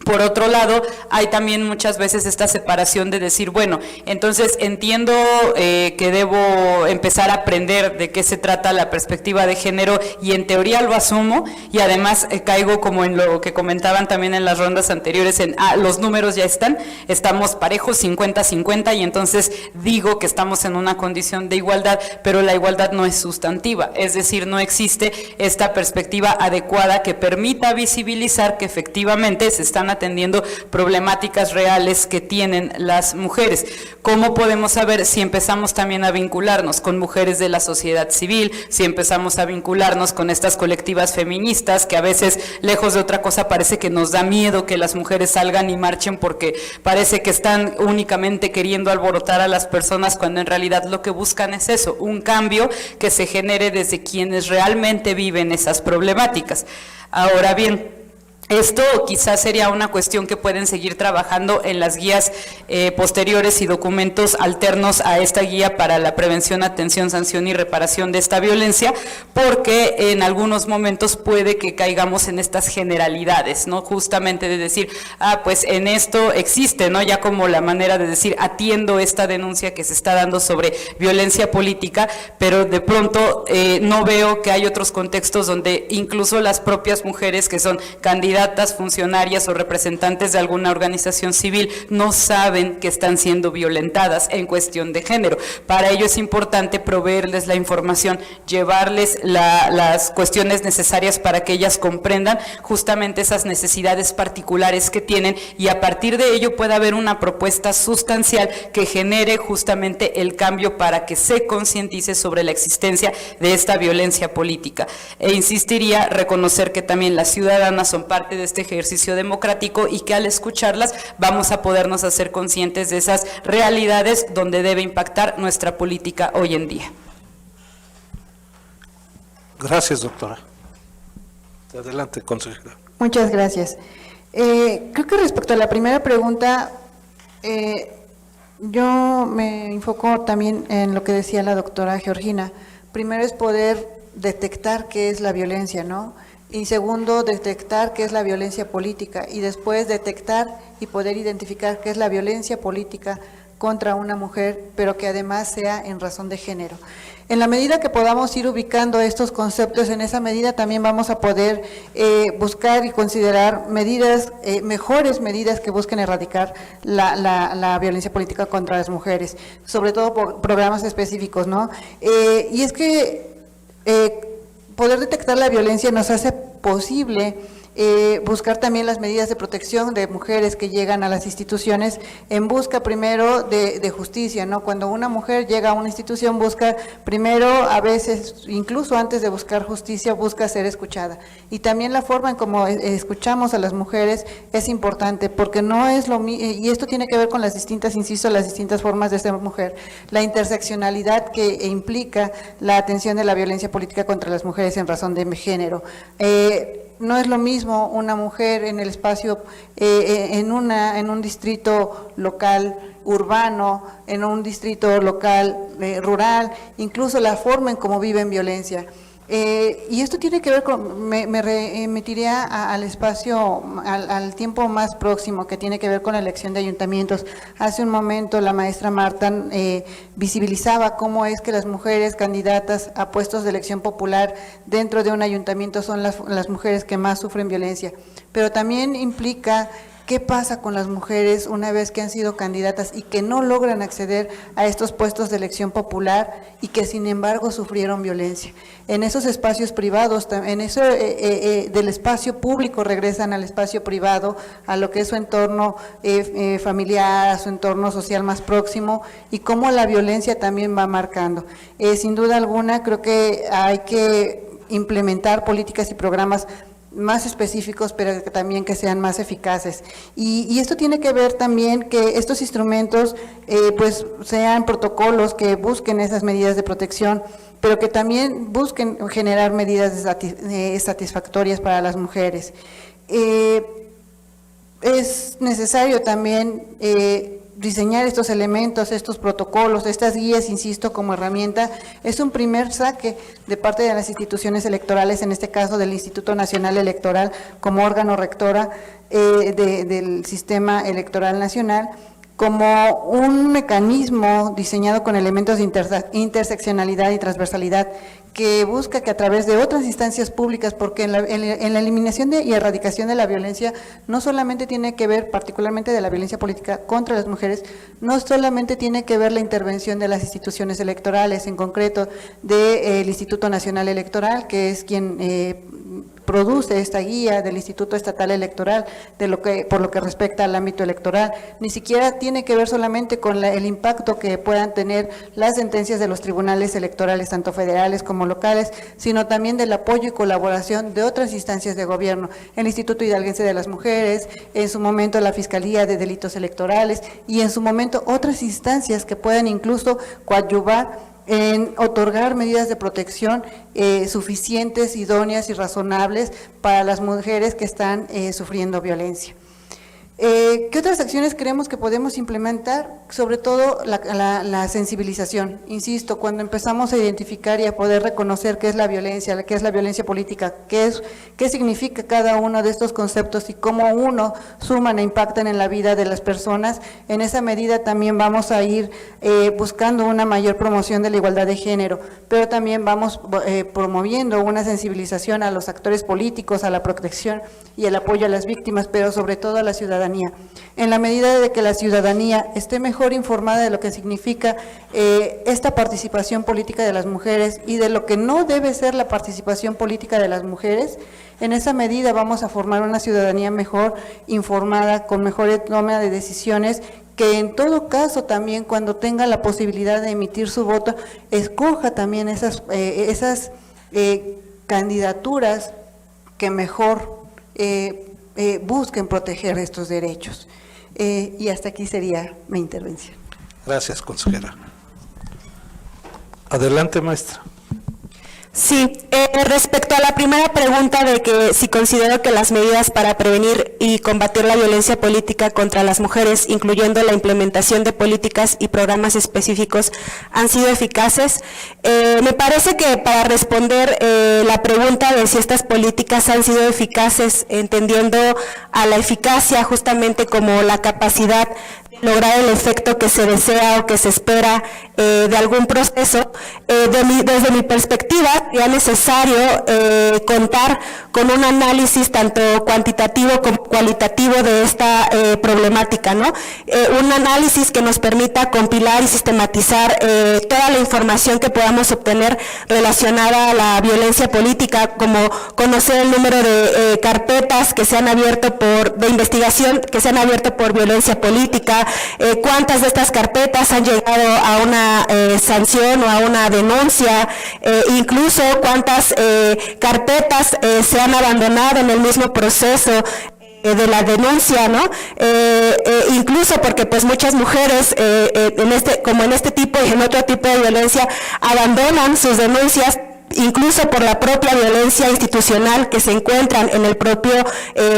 Por otro lado, hay también muchas veces esta separación de decir, bueno, entonces entiendo que debo empezar a aprender de qué se trata la perspectiva de género y en teoría lo asumo y además caigo como en lo que comentaban también en las rondas anteriores, los números ya estamos parejos 50-50 y entonces digo que estamos en una condición de igualdad, pero la igualdad no es sustantiva, es decir, no existe esta perspectiva adecuada que permita visibilizar que efectivamente se están atendiendo problemáticas reales que tienen las mujeres. ¿Cómo podemos saber si empezamos también a vincularnos con mujeres de la sociedad civil, si empezamos a vincularnos con estas colectivas feministas que a veces, lejos de otra cosa, parece que nos da miedo que las mujeres salgan y marchen porque parece que están únicamente queriendo alborotar a las personas cuando en realidad lo que buscan es eso, un cambio que se genere desde quienes realmente viven esas problemáticas? Ahora bien, esto quizás sería una cuestión que pueden seguir trabajando en las guías posteriores y documentos alternos a esta guía para la prevención, atención, sanción y reparación de esta violencia, porque en algunos momentos puede que caigamos en estas generalidades, ¿no? Justamente de decir, pues en esto existe, ¿no? Ya como la manera de decir, atiendo esta denuncia que se está dando sobre violencia política, pero de pronto no veo que hay otros contextos donde incluso las propias mujeres que son candidatas, funcionarias o representantes de alguna organización civil no saben que están siendo violentadas en cuestión de género. Para ello es importante proveerles la información, llevarles las cuestiones necesarias para que ellas comprendan justamente esas necesidades particulares que tienen y a partir de ello pueda haber una propuesta sustancial que genere justamente el cambio para que se concientice sobre la existencia de esta violencia política. E insistiría, reconocer que también las ciudadanas son parte de este ejercicio democrático y que al escucharlas vamos a podernos hacer conscientes de esas realidades donde debe impactar nuestra política hoy en día. Gracias, doctora. Adelante, consejera. Muchas gracias. Creo que respecto a la primera pregunta, yo me enfoco también en lo que decía la doctora Georgina. Primero es poder detectar qué es la violencia, ¿no? Y segundo, detectar qué es la violencia política y después detectar y poder identificar qué es la violencia política contra una mujer, pero que además sea en razón de género. En la medida que podamos ir ubicando estos conceptos, en esa medida también vamos a poder buscar y considerar medidas, mejores medidas que busquen erradicar la violencia política contra las mujeres, sobre todo por programas específicos, ¿no? Y es que poder detectar la violencia nos hace posible buscar también las medidas de protección de mujeres que llegan a las instituciones en busca primero de justicia, ¿no? Cuando una mujer llega a una institución busca primero, a veces, incluso antes de buscar justicia, busca ser escuchada. Y también la forma en cómo escuchamos a las mujeres es importante, porque no es lo mismo, y esto tiene que ver con las distintas, insisto, las distintas formas de ser mujer, la interseccionalidad que implica la atención de la violencia política contra las mujeres en razón de género. No es lo mismo una mujer en el espacio, en un distrito local urbano, en un distrito local rural, incluso la forma en cómo viven violencia. Y esto tiene que ver con, me remitiría al espacio, al tiempo más próximo, que tiene que ver con la elección de ayuntamientos. Hace un momento la maestra Marta visibilizaba cómo es que las mujeres candidatas a puestos de elección popular dentro de un ayuntamiento son las mujeres que más sufren violencia, pero también implica ¿qué pasa con las mujeres una vez que han sido candidatas y que no logran acceder a estos puestos de elección popular y que sin embargo sufrieron violencia? En esos espacios privados, en eso del espacio público regresan al espacio privado, a lo que es su entorno familiar, a su entorno social más próximo, y cómo la violencia también va marcando. Sin duda alguna, creo que hay que implementar políticas y programas más específicos, pero que también que sean más eficaces. Y esto tiene que ver también que estos instrumentos pues sean protocolos que busquen esas medidas de protección, pero que también busquen generar medidas satisfactorias para las mujeres. Es necesario también diseñar estos elementos, estos protocolos, estas guías, insisto, como herramienta. Es un primer saque de parte de las instituciones electorales, en este caso del Instituto Nacional Electoral, como órgano rectora del sistema electoral nacional, como un mecanismo diseñado con elementos de interseccionalidad y transversalidad, que busca que a través de otras instancias públicas, porque en la eliminación y erradicación de la violencia no solamente tiene que ver, particularmente de la violencia política contra las mujeres, no solamente tiene que ver la intervención de las instituciones electorales, en concreto del Instituto Nacional Electoral, que es quien produce esta guía del Instituto Estatal Electoral, por lo que respecta al ámbito electoral, ni siquiera tiene que ver solamente con el impacto que puedan tener las sentencias de los tribunales electorales, tanto federales como locales, sino también del apoyo y colaboración de otras instancias de gobierno, el Instituto Hidalguense de las Mujeres, en su momento la Fiscalía de Delitos Electorales y en su momento otras instancias que puedan incluso coadyuvar en otorgar medidas de protección suficientes, idóneas y razonables para las mujeres que están sufriendo violencia. ¿Qué otras acciones creemos que podemos implementar? Sobre todo la sensibilización. Insisto, cuando empezamos a identificar y a poder reconocer qué es la violencia política, qué significa cada uno de estos conceptos y cómo uno suman e impactan en la vida de las personas, en esa medida también vamos a ir buscando una mayor promoción de la igualdad de género, pero también vamos promoviendo una sensibilización a los actores políticos, a la protección y el apoyo a las víctimas, pero sobre todo a la ciudadanía. En la medida de que la ciudadanía esté mejor informada de lo que significa esta participación política de las mujeres y de lo que no debe ser la participación política de las mujeres, en esa medida vamos a formar una ciudadanía mejor informada, con mejor toma de decisiones, que en todo caso también cuando tenga la posibilidad de emitir su voto, escoja también esas candidaturas que mejor busquen proteger estos derechos. Y hasta aquí sería mi intervención. Gracias, consejera. Adelante, maestra. Sí, respecto a la primera pregunta de que si considero que las medidas para prevenir y combatir la violencia política contra las mujeres, incluyendo la implementación de políticas y programas específicos, han sido eficaces, me parece que para responder la pregunta de si estas políticas han sido eficaces, entendiendo a la eficacia justamente como la capacidad de lograr el efecto que se desea o que se espera de algún proceso, desde mi perspectiva sería necesario contar con un análisis tanto cuantitativo como cualitativo de esta problemática, ¿no? Un análisis que nos permita compilar y sistematizar toda la información que podamos obtener relacionada a la violencia política, como conocer el número de carpetas que se han abierto de investigación que se han abierto por violencia política, cuántas de estas carpetas han llegado a una sanción o a una denuncia, incluso cuántas carpetas se han abandonado en el mismo proceso de la denuncia, ¿no? Incluso porque pues muchas mujeres como en este tipo y en otro tipo de violencia abandonan sus denuncias incluso por la propia violencia institucional que se encuentran en el propio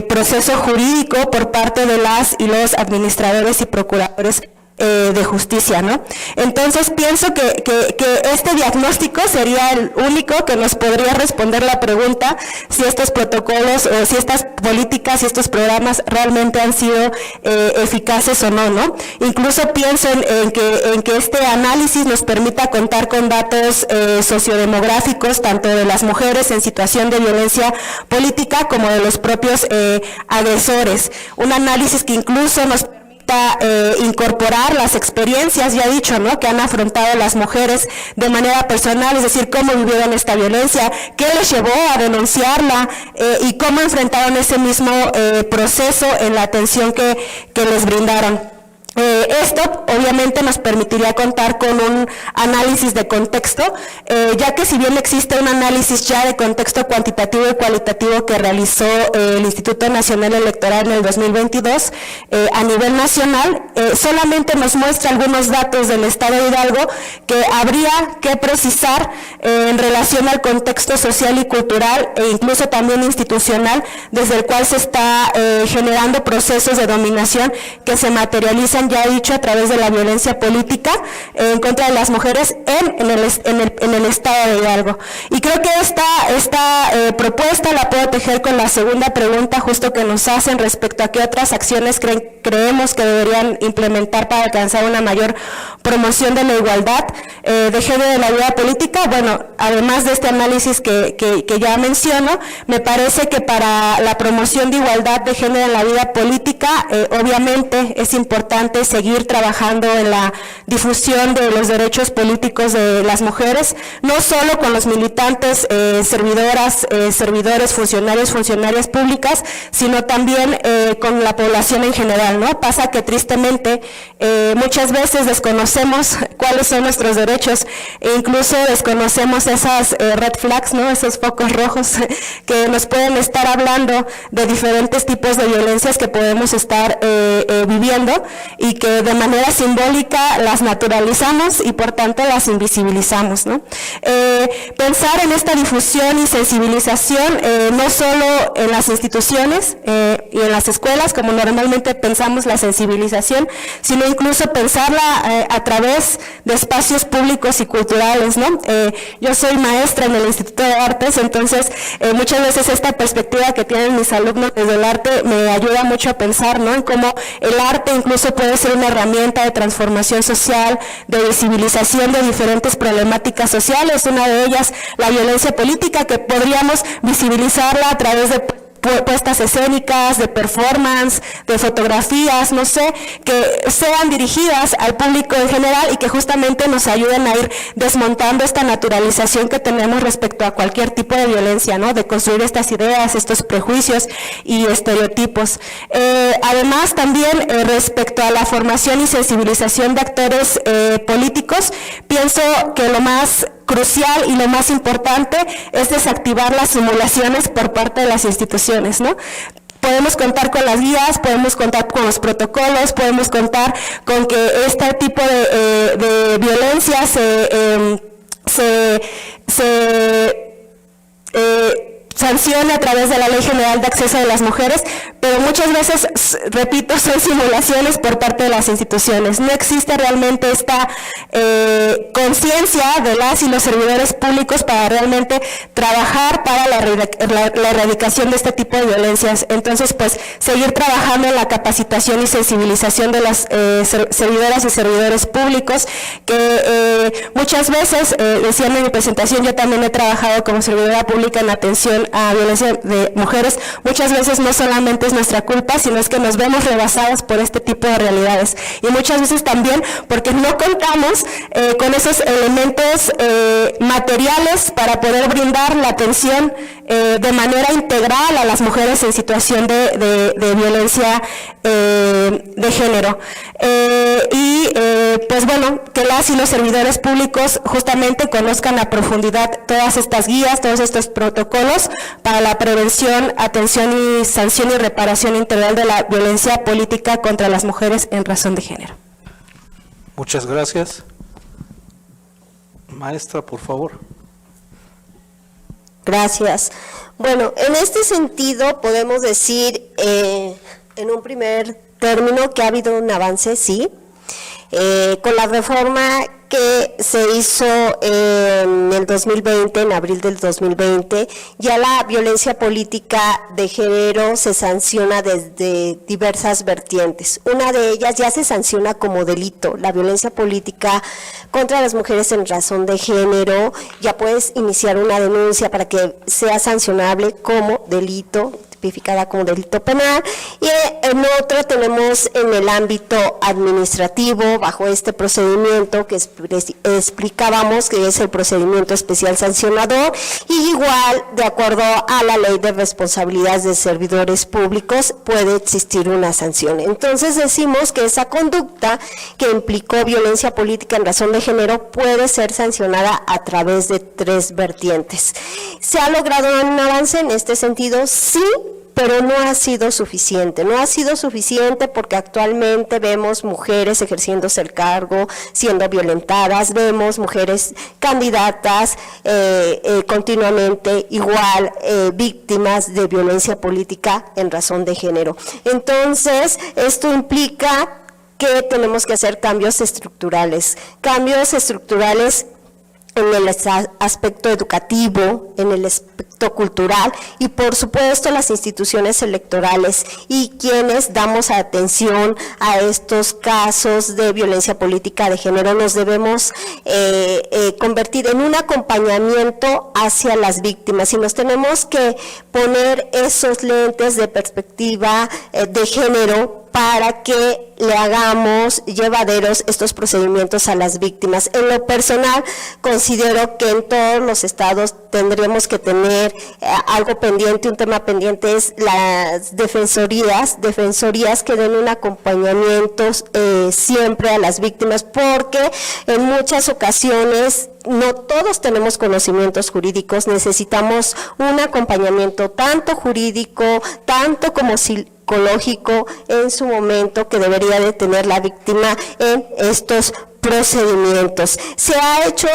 proceso jurídico por parte de las y los administradores y procuradores de justicia, ¿no? Entonces pienso que este diagnóstico sería el único que nos podría responder la pregunta si estos protocolos o si estas políticas y estos programas realmente han sido eficaces o no, ¿no? Incluso pienso en que este análisis nos permita contar con datos sociodemográficos, tanto de las mujeres en situación de violencia política como de los propios agresores. Un análisis que incluso nos incorporar las experiencias, ya he dicho, ¿no?, que han afrontado las mujeres de manera personal, es decir, cómo vivieron esta violencia, qué les llevó a denunciarla y cómo enfrentaron ese mismo proceso en la atención que les brindaron. Esto obviamente nos permitiría contar con un análisis de contexto, ya que si bien existe un análisis ya de contexto cuantitativo y cualitativo que realizó el Instituto Nacional Electoral en el 2022, a nivel nacional, solamente nos muestra algunos datos del Estado de Hidalgo que habría que precisar en relación al contexto social y cultural e incluso también institucional, desde el cual se está generando procesos de dominación que se materializan, ya he dicho, a través de la violencia política en contra de las mujeres en el Estado de Hidalgo. Y creo que esta propuesta la puedo tejer con la segunda pregunta justo que nos hacen respecto a qué otras acciones creemos que deberían implementar para alcanzar una mayor promoción de la igualdad de género en la vida política. Bueno, además de este análisis que ya menciono, me parece que para la promoción de igualdad de género en la vida política, obviamente es importante seguir trabajando en la difusión de los derechos políticos de las mujeres, no solo con los militantes, servidoras, servidores, funcionarias públicas, sino también con la población en general, ¿no? Pasa que tristemente muchas veces desconocemos cuáles son nuestros derechos e incluso desconocemos esas red flags, ¿no?, esos focos rojos que nos pueden estar hablando de diferentes tipos de violencias que podemos estar viviendo y que de manera simbólica las naturalizamos y por tanto las invisibilizamos, ¿no? Pensar en esta difusión y sensibilización no solo en las instituciones y en las escuelas, como normalmente pensamos la sensibilización, sino incluso pensarla a través de espacios públicos y culturales, ¿no? Yo soy maestra en el Instituto de Artes, entonces muchas veces esta perspectiva que tienen mis alumnos desde el arte me ayuda mucho a pensar, ¿no?, en cómo el arte incluso puede ser una herramienta de transformación social, de visibilización de diferentes problemáticas sociales, una de ellas la violencia política, que podríamos visibilizarla a través de puestas escénicas, de performance, de fotografías, no sé, que sean dirigidas al público en general y que justamente nos ayuden a ir desmontando esta naturalización que tenemos respecto a cualquier tipo de violencia, ¿no?, de construir estas ideas, estos prejuicios y estereotipos. Además, también respecto a la formación y sensibilización de actores políticos, pienso que lo más crucial y lo más importante es desactivar las simulaciones por parte de las instituciones, ¿no? Podemos contar con las guías, podemos contar con los protocolos, podemos contar con que este tipo de violencia se sanciona a través de la Ley General de Acceso de las Mujeres, pero muchas veces, repito, son simulaciones por parte de las instituciones. No existe realmente esta conciencia de las y los servidores públicos para realmente trabajar para la erradicación de este tipo de violencias. Entonces, pues, seguir trabajando en la capacitación y sensibilización de las servidoras y servidores públicos, que muchas veces, decía en mi presentación, yo también he trabajado como servidora pública en atención a violencia de mujeres. Muchas veces no solamente es nuestra culpa, sino es que nos vemos rebasadas por este tipo de realidades. Y muchas veces también porque no contamos con esos elementos materiales para poder brindar la atención de manera integral a las mujeres en situación de violencia de género. Pues bueno, que las y los servidores públicos justamente conozcan a profundidad todas estas guías, todos estos protocolos para la prevención, atención y sanción y reparación integral de la violencia política contra las mujeres en razón de género. Muchas gracias. Maestra, por favor. Gracias. Bueno, en este sentido podemos decir en un primer término que ha habido un avance, sí, con la reforma que se hizo en el 2020, en abril del 2020, ya la violencia política de género se sanciona desde diversas vertientes. Una de ellas ya se sanciona como delito, la violencia política contra las mujeres en razón de género, ya puedes iniciar una denuncia para que sea sancionable como delito, tipificada como delito penal, y en otro tenemos en el ámbito administrativo, bajo este procedimiento que explicábamos, que es el procedimiento especial sancionador, y igual, de acuerdo a la Ley de Responsabilidades de Servidores Públicos, puede existir una sanción. Entonces decimos que esa conducta que implicó violencia política en razón de género puede ser sancionada a través de 3 vertientes. ¿Se ha logrado un avance en este sentido? Sí, pero no ha sido suficiente. No ha sido suficiente porque actualmente vemos mujeres ejerciéndose el cargo, siendo violentadas, vemos mujeres candidatas continuamente igual víctimas de violencia política en razón de género. Entonces, esto implica que tenemos que hacer cambios estructurales en el aspecto educativo, en el aspecto cultural y por supuesto las instituciones electorales y quienes damos atención a estos casos de violencia política de género nos debemos convertir en un acompañamiento hacia las víctimas y nos tenemos que poner esos lentes de perspectiva de género para que le hagamos llevaderos estos procedimientos a las víctimas. En lo personal, considero que en todos los estados tendremos que tener algo pendiente, un tema pendiente es las defensorías que den un acompañamiento siempre a las víctimas, porque en muchas ocasiones no todos tenemos conocimientos jurídicos, necesitamos un acompañamiento tanto jurídico, tanto como psicológico en su momento que debería de tener la víctima en estos procedimientos. ¿Se ha hecho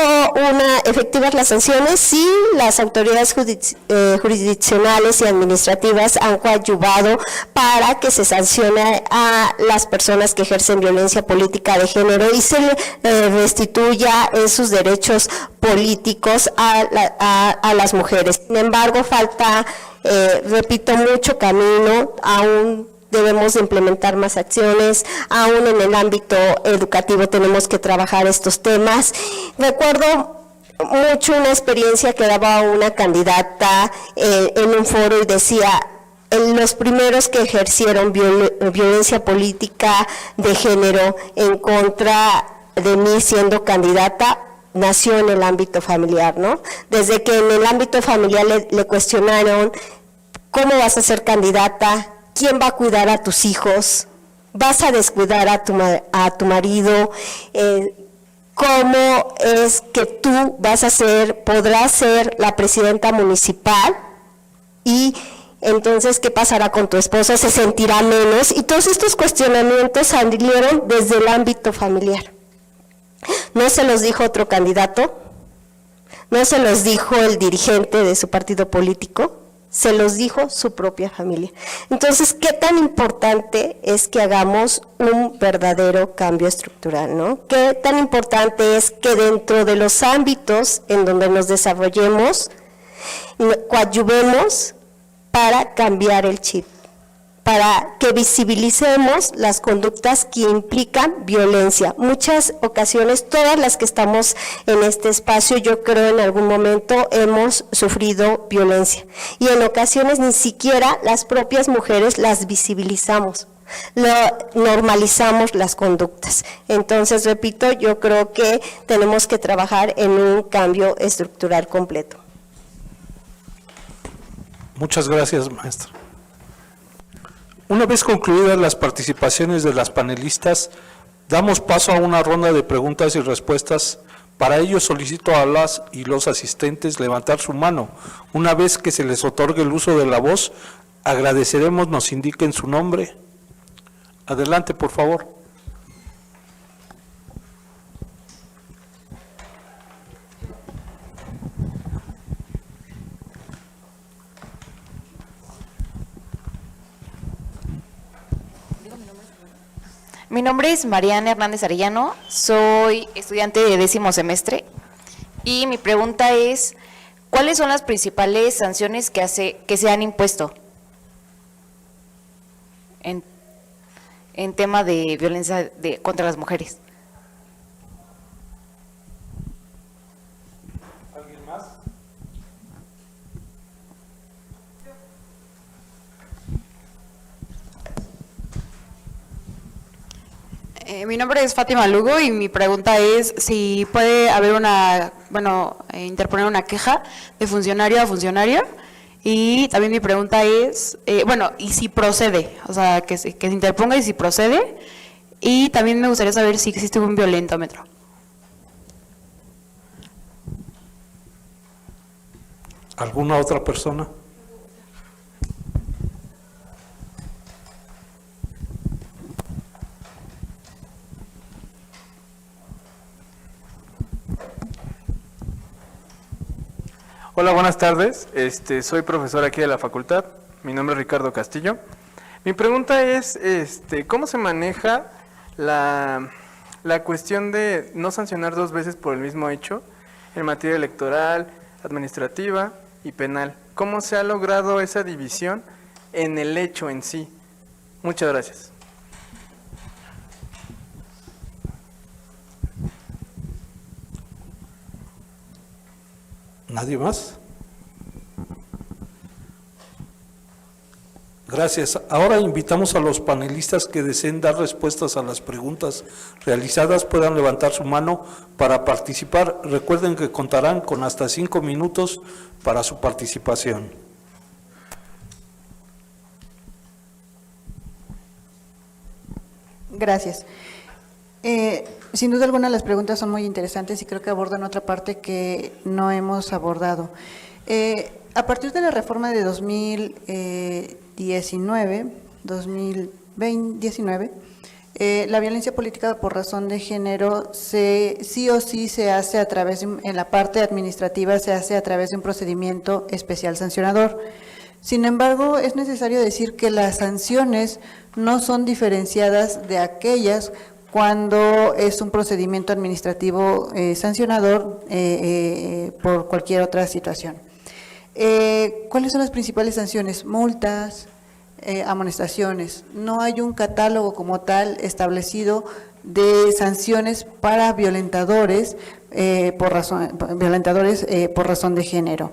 efectivas las sanciones? Sí, las autoridades jurisdiccionales y administrativas han coadyuvado para que se sancione a las personas que ejercen violencia política de género y se restituya en sus derechos políticos a las mujeres. Sin embargo, falta, repito, mucho camino, aún debemos de implementar más acciones, aún en el ámbito educativo tenemos que trabajar estos temas. Recuerdo mucho una experiencia que daba una candidata en un foro y decía, los primeros que ejercieron violencia política de género en contra de mí siendo candidata, nació en el ámbito familiar, ¿no? Desde que en el ámbito familiar le cuestionaron, ¿cómo vas a ser candidata? ¿Quién va a cuidar a tus hijos? ¿Vas a descuidar a tu marido? ¿Cómo es que tú podrás ser la presidenta municipal? Y entonces, ¿qué pasará con tu esposo? ¿Se sentirá menos? Y todos estos cuestionamientos salieron desde el ámbito familiar. ¿No se los dijo otro candidato? no se los dijo el dirigente de su partido político, se los dijo su propia familia. Entonces, ¿qué tan importante es que hagamos un verdadero cambio estructural, ¿no? ¿Qué tan importante es que dentro de los ámbitos en donde nos desarrollemos, coadyuvemos para cambiar el chip, para que visibilicemos las conductas que implican violencia? Muchas ocasiones, todas las que estamos en este espacio, yo creo en algún momento hemos sufrido violencia, y en ocasiones ni siquiera las propias mujeres las visibilizamos, normalizamos las conductas. Entonces, repito, yo creo que tenemos que trabajar en un cambio estructural completo. Muchas gracias, maestra. Una vez concluidas las participaciones de las panelistas, damos paso a una ronda de preguntas y respuestas. Para ello solicito a las y los asistentes levantar su mano. Una vez que se les otorgue el uso de la voz, agradeceremos nos indiquen su nombre. Adelante, por favor. Mi nombre es Mariana Hernández Arellano, soy estudiante de 10º semestre y mi pregunta es, ¿cuáles son las principales sanciones que se han impuesto en tema de violencia contra las mujeres? ¿Alguien más? Mi nombre es Fátima Lugo y mi pregunta es si puede haber interponer una queja de funcionario a funcionaria, y también mi pregunta es, y si procede, o sea, que se interponga y si procede, y también me gustaría saber si existe un violentómetro. ¿Alguna otra persona? Hola, buenas tardes. Soy profesor aquí de la facultad. Mi nombre es Ricardo Castillo. Mi pregunta es, ¿cómo se maneja la cuestión de no sancionar 2 veces por el mismo hecho en materia electoral, administrativa y penal? ¿Cómo se ha logrado esa división en el hecho en sí? Muchas gracias. ¿Nadie más? Gracias. Ahora invitamos a los panelistas que deseen dar respuestas a las preguntas realizadas, puedan levantar su mano para participar. Recuerden que contarán con hasta 5 minutos para su participación. Gracias. Sin duda alguna las preguntas son muy interesantes y creo que abordan otra parte que no hemos abordado. A partir de la reforma de 2019, la violencia política por razón de género sí o sí se hace a través, en la parte administrativa se hace a través de un procedimiento especial sancionador. Sin embargo, es necesario decir que las sanciones no son diferenciadas de aquellas cuando es un procedimiento administrativo sancionador por cualquier otra situación. ¿Cuáles son las principales sanciones? Multas, amonestaciones. No hay un catálogo como tal establecido de sanciones para violentadores por razón de género.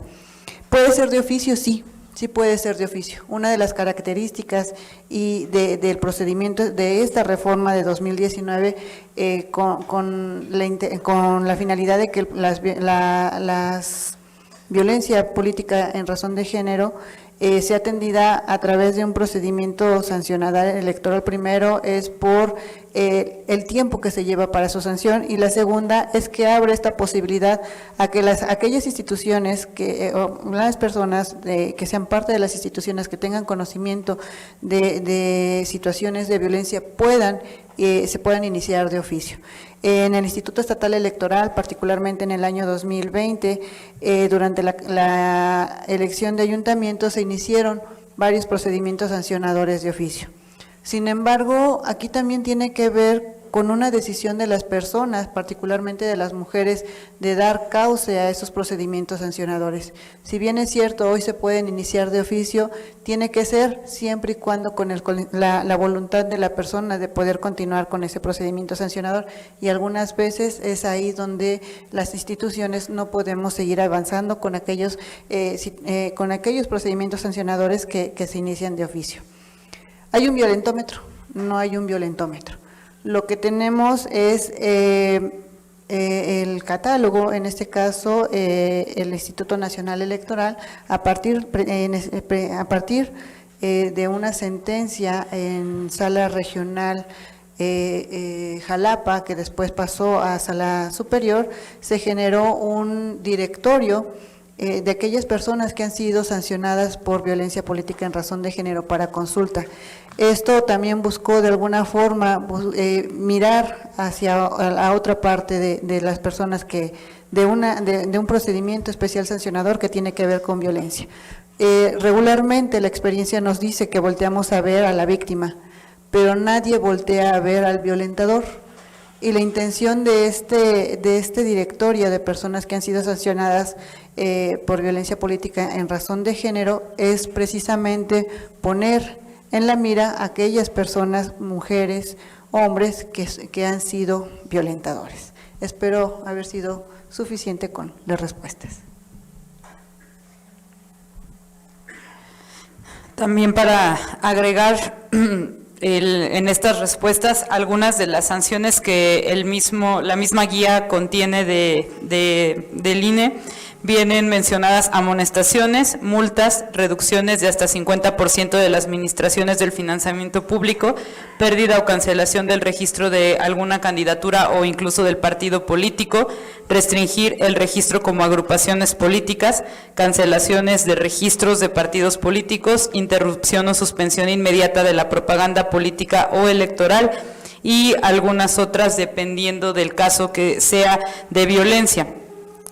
¿Puede ser de oficio? Sí. Sí puede ser de oficio. Una de las características del procedimiento de esta reforma de 2019 con la finalidad de que la violencia política en razón de género sea atendida a través de un procedimiento sancionador electoral. Primero es por el tiempo que se lleva para su sanción, y la segunda es que abre esta posibilidad a que aquellas instituciones, las personas que sean parte de las instituciones que tengan conocimiento de situaciones de violencia puedan se puedan iniciar de oficio. En el Instituto Estatal Electoral, particularmente en el año 2020, durante la elección de ayuntamientos se iniciaron varios procedimientos sancionadores de oficio. Sin embargo, aquí también tiene que ver con una decisión de las personas, particularmente de las mujeres, de dar cauce a esos procedimientos sancionadores. Si bien es cierto, hoy se pueden iniciar de oficio, tiene que ser siempre y cuando con la voluntad de la persona de poder continuar con ese procedimiento sancionador, y algunas veces es ahí donde las instituciones no podemos seguir avanzando con aquellos procedimientos sancionadores que se inician de oficio. ¿Hay un violentómetro? No hay un violentómetro. Lo que tenemos es el catálogo, en este caso el Instituto Nacional Electoral, a partir de una sentencia en Sala Regional Jalapa, que después pasó a Sala Superior, se generó un directorio de aquellas personas que han sido sancionadas por violencia política en razón de género para consulta. Esto también buscó de alguna forma mirar hacia la otra parte de las personas que de un procedimiento especial sancionador que tiene que ver con violencia. Regularmente la experiencia nos dice que volteamos a ver a la víctima, pero nadie voltea a ver al violentador. Y la intención de este directorio de personas que han sido sancionadas por violencia política en razón de género es precisamente poner en la mira a aquellas personas, mujeres, hombres, que han sido violentadores. Espero haber sido suficiente con las respuestas. También para agregar en estas respuestas algunas de las sanciones que la misma guía contiene del INE, vienen mencionadas amonestaciones, multas, reducciones de hasta 50% de las administraciones del financiamiento público, pérdida o cancelación del registro de alguna candidatura o incluso del partido político, restringir el registro como agrupaciones políticas, cancelaciones de registros de partidos políticos, interrupción o suspensión inmediata de la propaganda política o electoral y algunas otras dependiendo del caso que sea de violencia.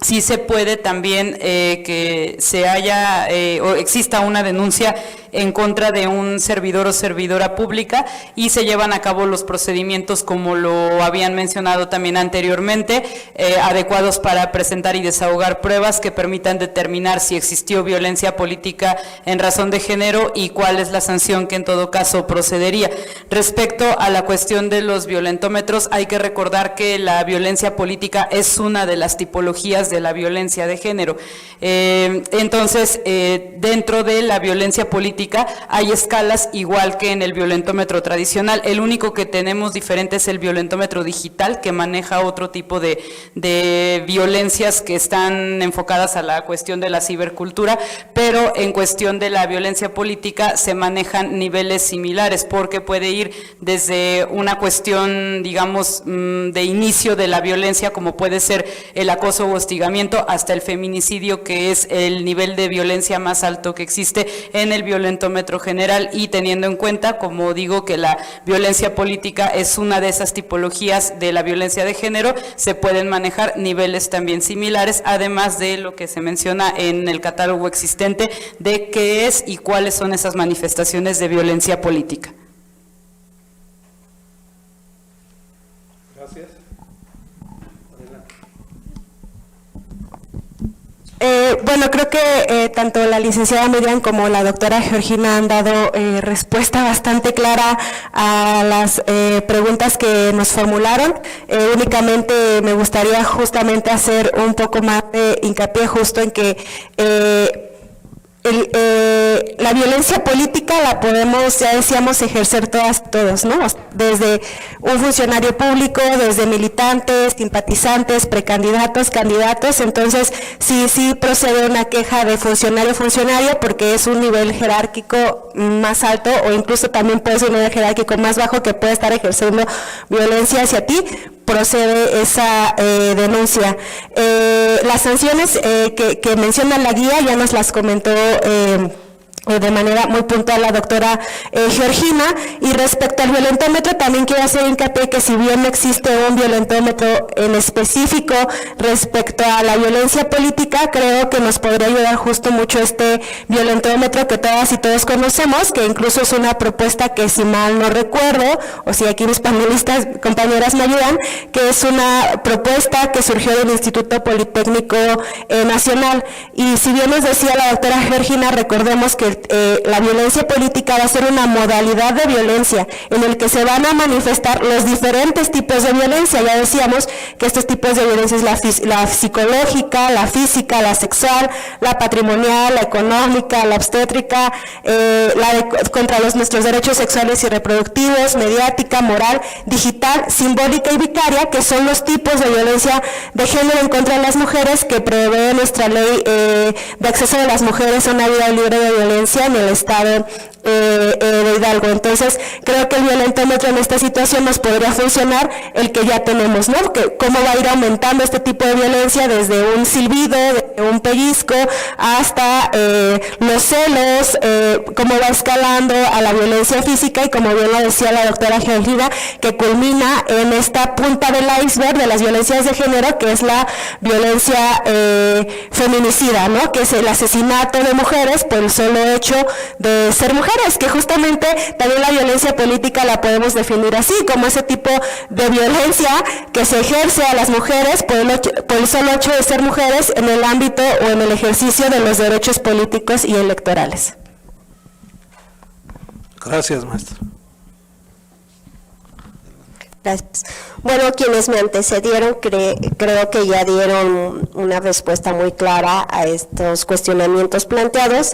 Sí se puede también que se haya o exista una denuncia en contra de un servidor o servidora pública y se llevan a cabo los procedimientos como lo habían mencionado también anteriormente, adecuados para presentar y desahogar pruebas que permitan determinar si existió violencia política en razón de género y cuál es la sanción que en todo caso procedería. Respecto a la cuestión de los violentómetros, hay que recordar que la violencia política es una de las tipologías de la violencia de género. Entonces, dentro de la violencia política hay escalas igual que en el violentómetro tradicional. El único que tenemos diferente es el violentómetro digital, que maneja otro tipo de violencias que están enfocadas a la cuestión de la cibercultura, pero en cuestión de la violencia política se manejan niveles similares, porque puede ir desde una cuestión, digamos, de inicio de la violencia, como puede ser el acoso o hostigamiento, hasta el feminicidio, que es el nivel de violencia más alto que existe en el violentómetro general, y teniendo en cuenta, como digo, que la violencia política es una de esas tipologías de la violencia de género, se pueden manejar niveles también similares, además de lo que se menciona en el catálogo existente de qué es y cuáles son esas manifestaciones de violencia política. Gracias. Bueno, creo que tanto la licenciada Miriam como la doctora Georgina han dado respuesta bastante clara a las preguntas que nos formularon. Únicamente me gustaría justamente hacer un poco más de hincapié justo en que la violencia política la podemos, ya decíamos, ejercer todas y todos, ¿no? Desde un funcionario público, desde militantes, simpatizantes, precandidatos, candidatos. Entonces, sí procede una queja de funcionario, porque es un nivel jerárquico más alto, o incluso también puede ser un nivel jerárquico más bajo que puede estar ejerciendo violencia hacia ti. Procede esa denuncia. Las sanciones que menciona la guía ya nos las comentó de manera muy puntual la doctora Georgina. Y respecto al violentómetro, también quiero hacer hincapié que si bien no existe un violentómetro en específico respecto a la violencia política, creo que nos podría ayudar justo mucho este violentómetro que todas y todos conocemos, que incluso es una propuesta que, si mal no recuerdo, o si aquí mis panelistas, compañeras me ayudan, que es una propuesta que surgió del Instituto Politécnico Nacional. Y si bien nos decía la doctora Georgina, recordemos que la violencia política va a ser una modalidad de violencia en el que se van a manifestar los diferentes tipos de violencia. Ya decíamos que estos tipos de violencia es la psicológica, la física, la sexual, la patrimonial, la económica, la obstétrica, contra nuestros derechos sexuales y reproductivos, mediática, moral, digital, simbólica y vicaria, que son los tipos de violencia de género en contra de las mujeres que prevé nuestra ley de acceso de las mujeres a una vida libre de violencia en el estado de Hidalgo. Entonces, creo que el violentómetro en esta situación nos podría funcionar el que ya tenemos, ¿no? Que cómo va a ir aumentando este tipo de violencia desde un silbido, de un pellizco, hasta los celos, cómo va escalando a la violencia física, y como bien lo decía la doctora Georgina, que culmina en esta punta del iceberg de las violencias de género, que es la violencia feminicida, ¿no? Que es el asesinato de mujeres por el solo hecho de ser mujeres, que justamente también la violencia política la podemos definir así, como ese tipo de violencia que se ejerce a las mujeres por el solo hecho de ser mujeres en el ámbito o en el ejercicio de los derechos políticos y electorales. Gracias, maestra. Gracias. Bueno, quienes me antecedieron creo que ya dieron una respuesta muy clara a estos cuestionamientos planteados.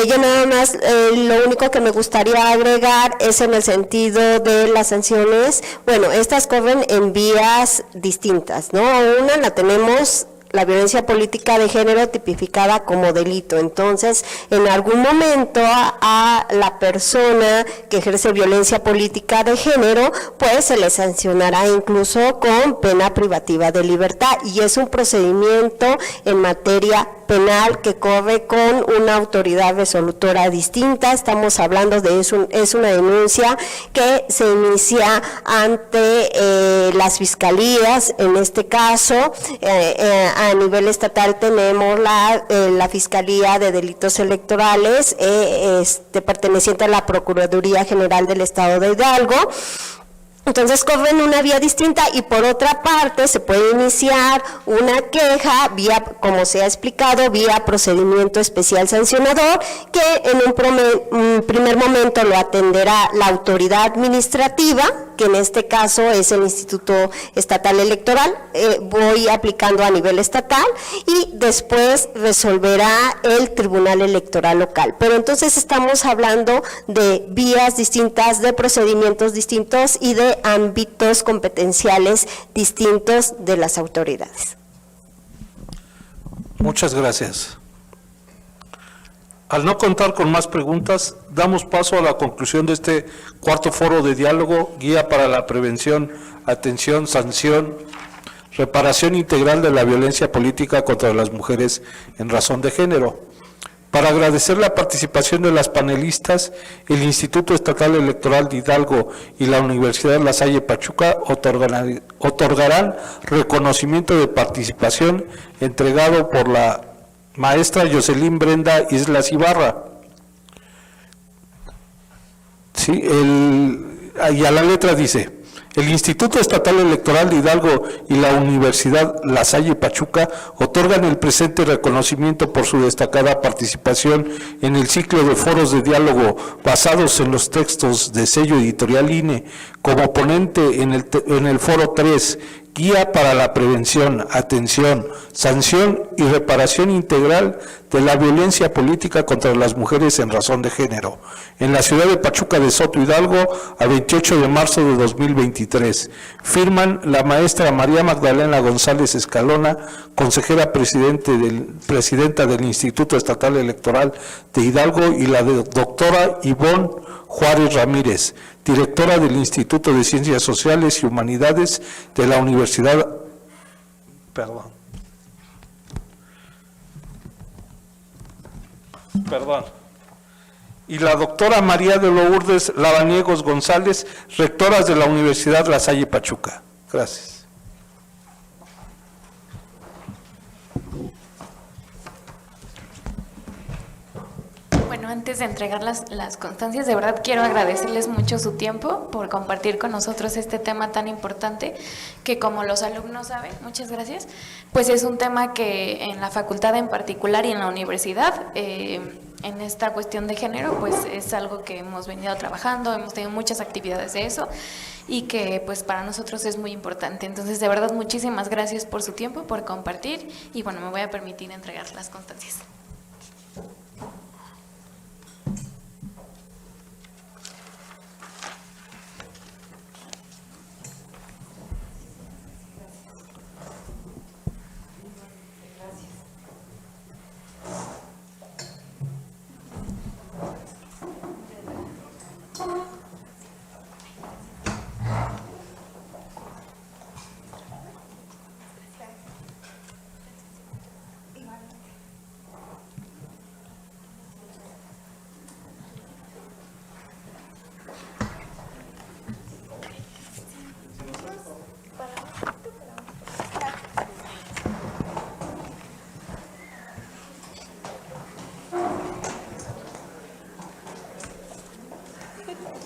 Yo nada más, lo único que me gustaría agregar es en el sentido de las sanciones. Bueno, estas corren en vías distintas, ¿no? Una la tenemos, la violencia política de género, tipificada como delito. Entonces, en algún momento a la persona que ejerce violencia política de género, pues se le sancionará incluso con pena privativa de libertad, y es un procedimiento en materia penal que corre con una autoridad resolutora distinta. Estamos hablando de es una denuncia que se inicia ante las fiscalías. En este caso, a nivel estatal tenemos la Fiscalía de Delitos Electorales, perteneciente a la Procuraduría General del Estado de Hidalgo. Entonces corren una vía distinta, y por otra parte se puede iniciar una queja vía, como se ha explicado, vía procedimiento especial sancionador, que en un primer momento lo atenderá la autoridad administrativa, que en este caso es el Instituto Estatal Electoral. Voy aplicando a nivel estatal, y después resolverá el Tribunal Electoral local. Pero entonces estamos hablando de vías distintas, de procedimientos distintos y de ámbitos competenciales distintos de las autoridades. Muchas gracias. Al no contar con más preguntas, damos paso a la conclusión de este cuarto foro de diálogo, guía para la prevención, atención, sanción, reparación integral de la violencia política contra las mujeres en razón de género. Para agradecer la participación de las panelistas, el Instituto Estatal Electoral de Hidalgo y la Universidad La Salle Pachuca otorgarán reconocimiento de participación entregado por la maestra Jocelyn Brenda Islas Ibarra. Sí, y a la letra dice: el Instituto Estatal Electoral de Hidalgo y la Universidad La Salle Pachuca otorgan el presente reconocimiento por su destacada participación en el ciclo de foros de diálogo basados en los textos de sello editorial INE, como ponente en el foro 3, guía para la prevención, atención, sanción y reparación integral de la violencia política contra las mujeres en razón de género, en la ciudad de Pachuca de Soto, Hidalgo, a 28 de marzo de 2023. Firman la maestra María Magdalena González Escalona, consejera presidenta del Instituto Estatal Electoral de Hidalgo, y la doctora Ivonne Juárez Ramírez, directora del Instituto de Ciencias Sociales y Humanidades de la Universidad, y la doctora María de Lourdes Lavaniegos González, rectoras de la Universidad La Salle Pachuca. Gracias. Bueno, antes de entregar las constancias, de verdad quiero agradecerles mucho su tiempo por compartir con nosotros este tema tan importante que, como los alumnos saben, muchas gracias, pues es un tema que en la facultad en particular y en la universidad, en esta cuestión de género, pues es algo que hemos venido trabajando, hemos tenido muchas actividades de eso y que pues para nosotros es muy importante. Entonces, de verdad, muchísimas gracias por su tiempo, por compartir y bueno, me voy a permitir entregar las constancias.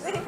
Sí.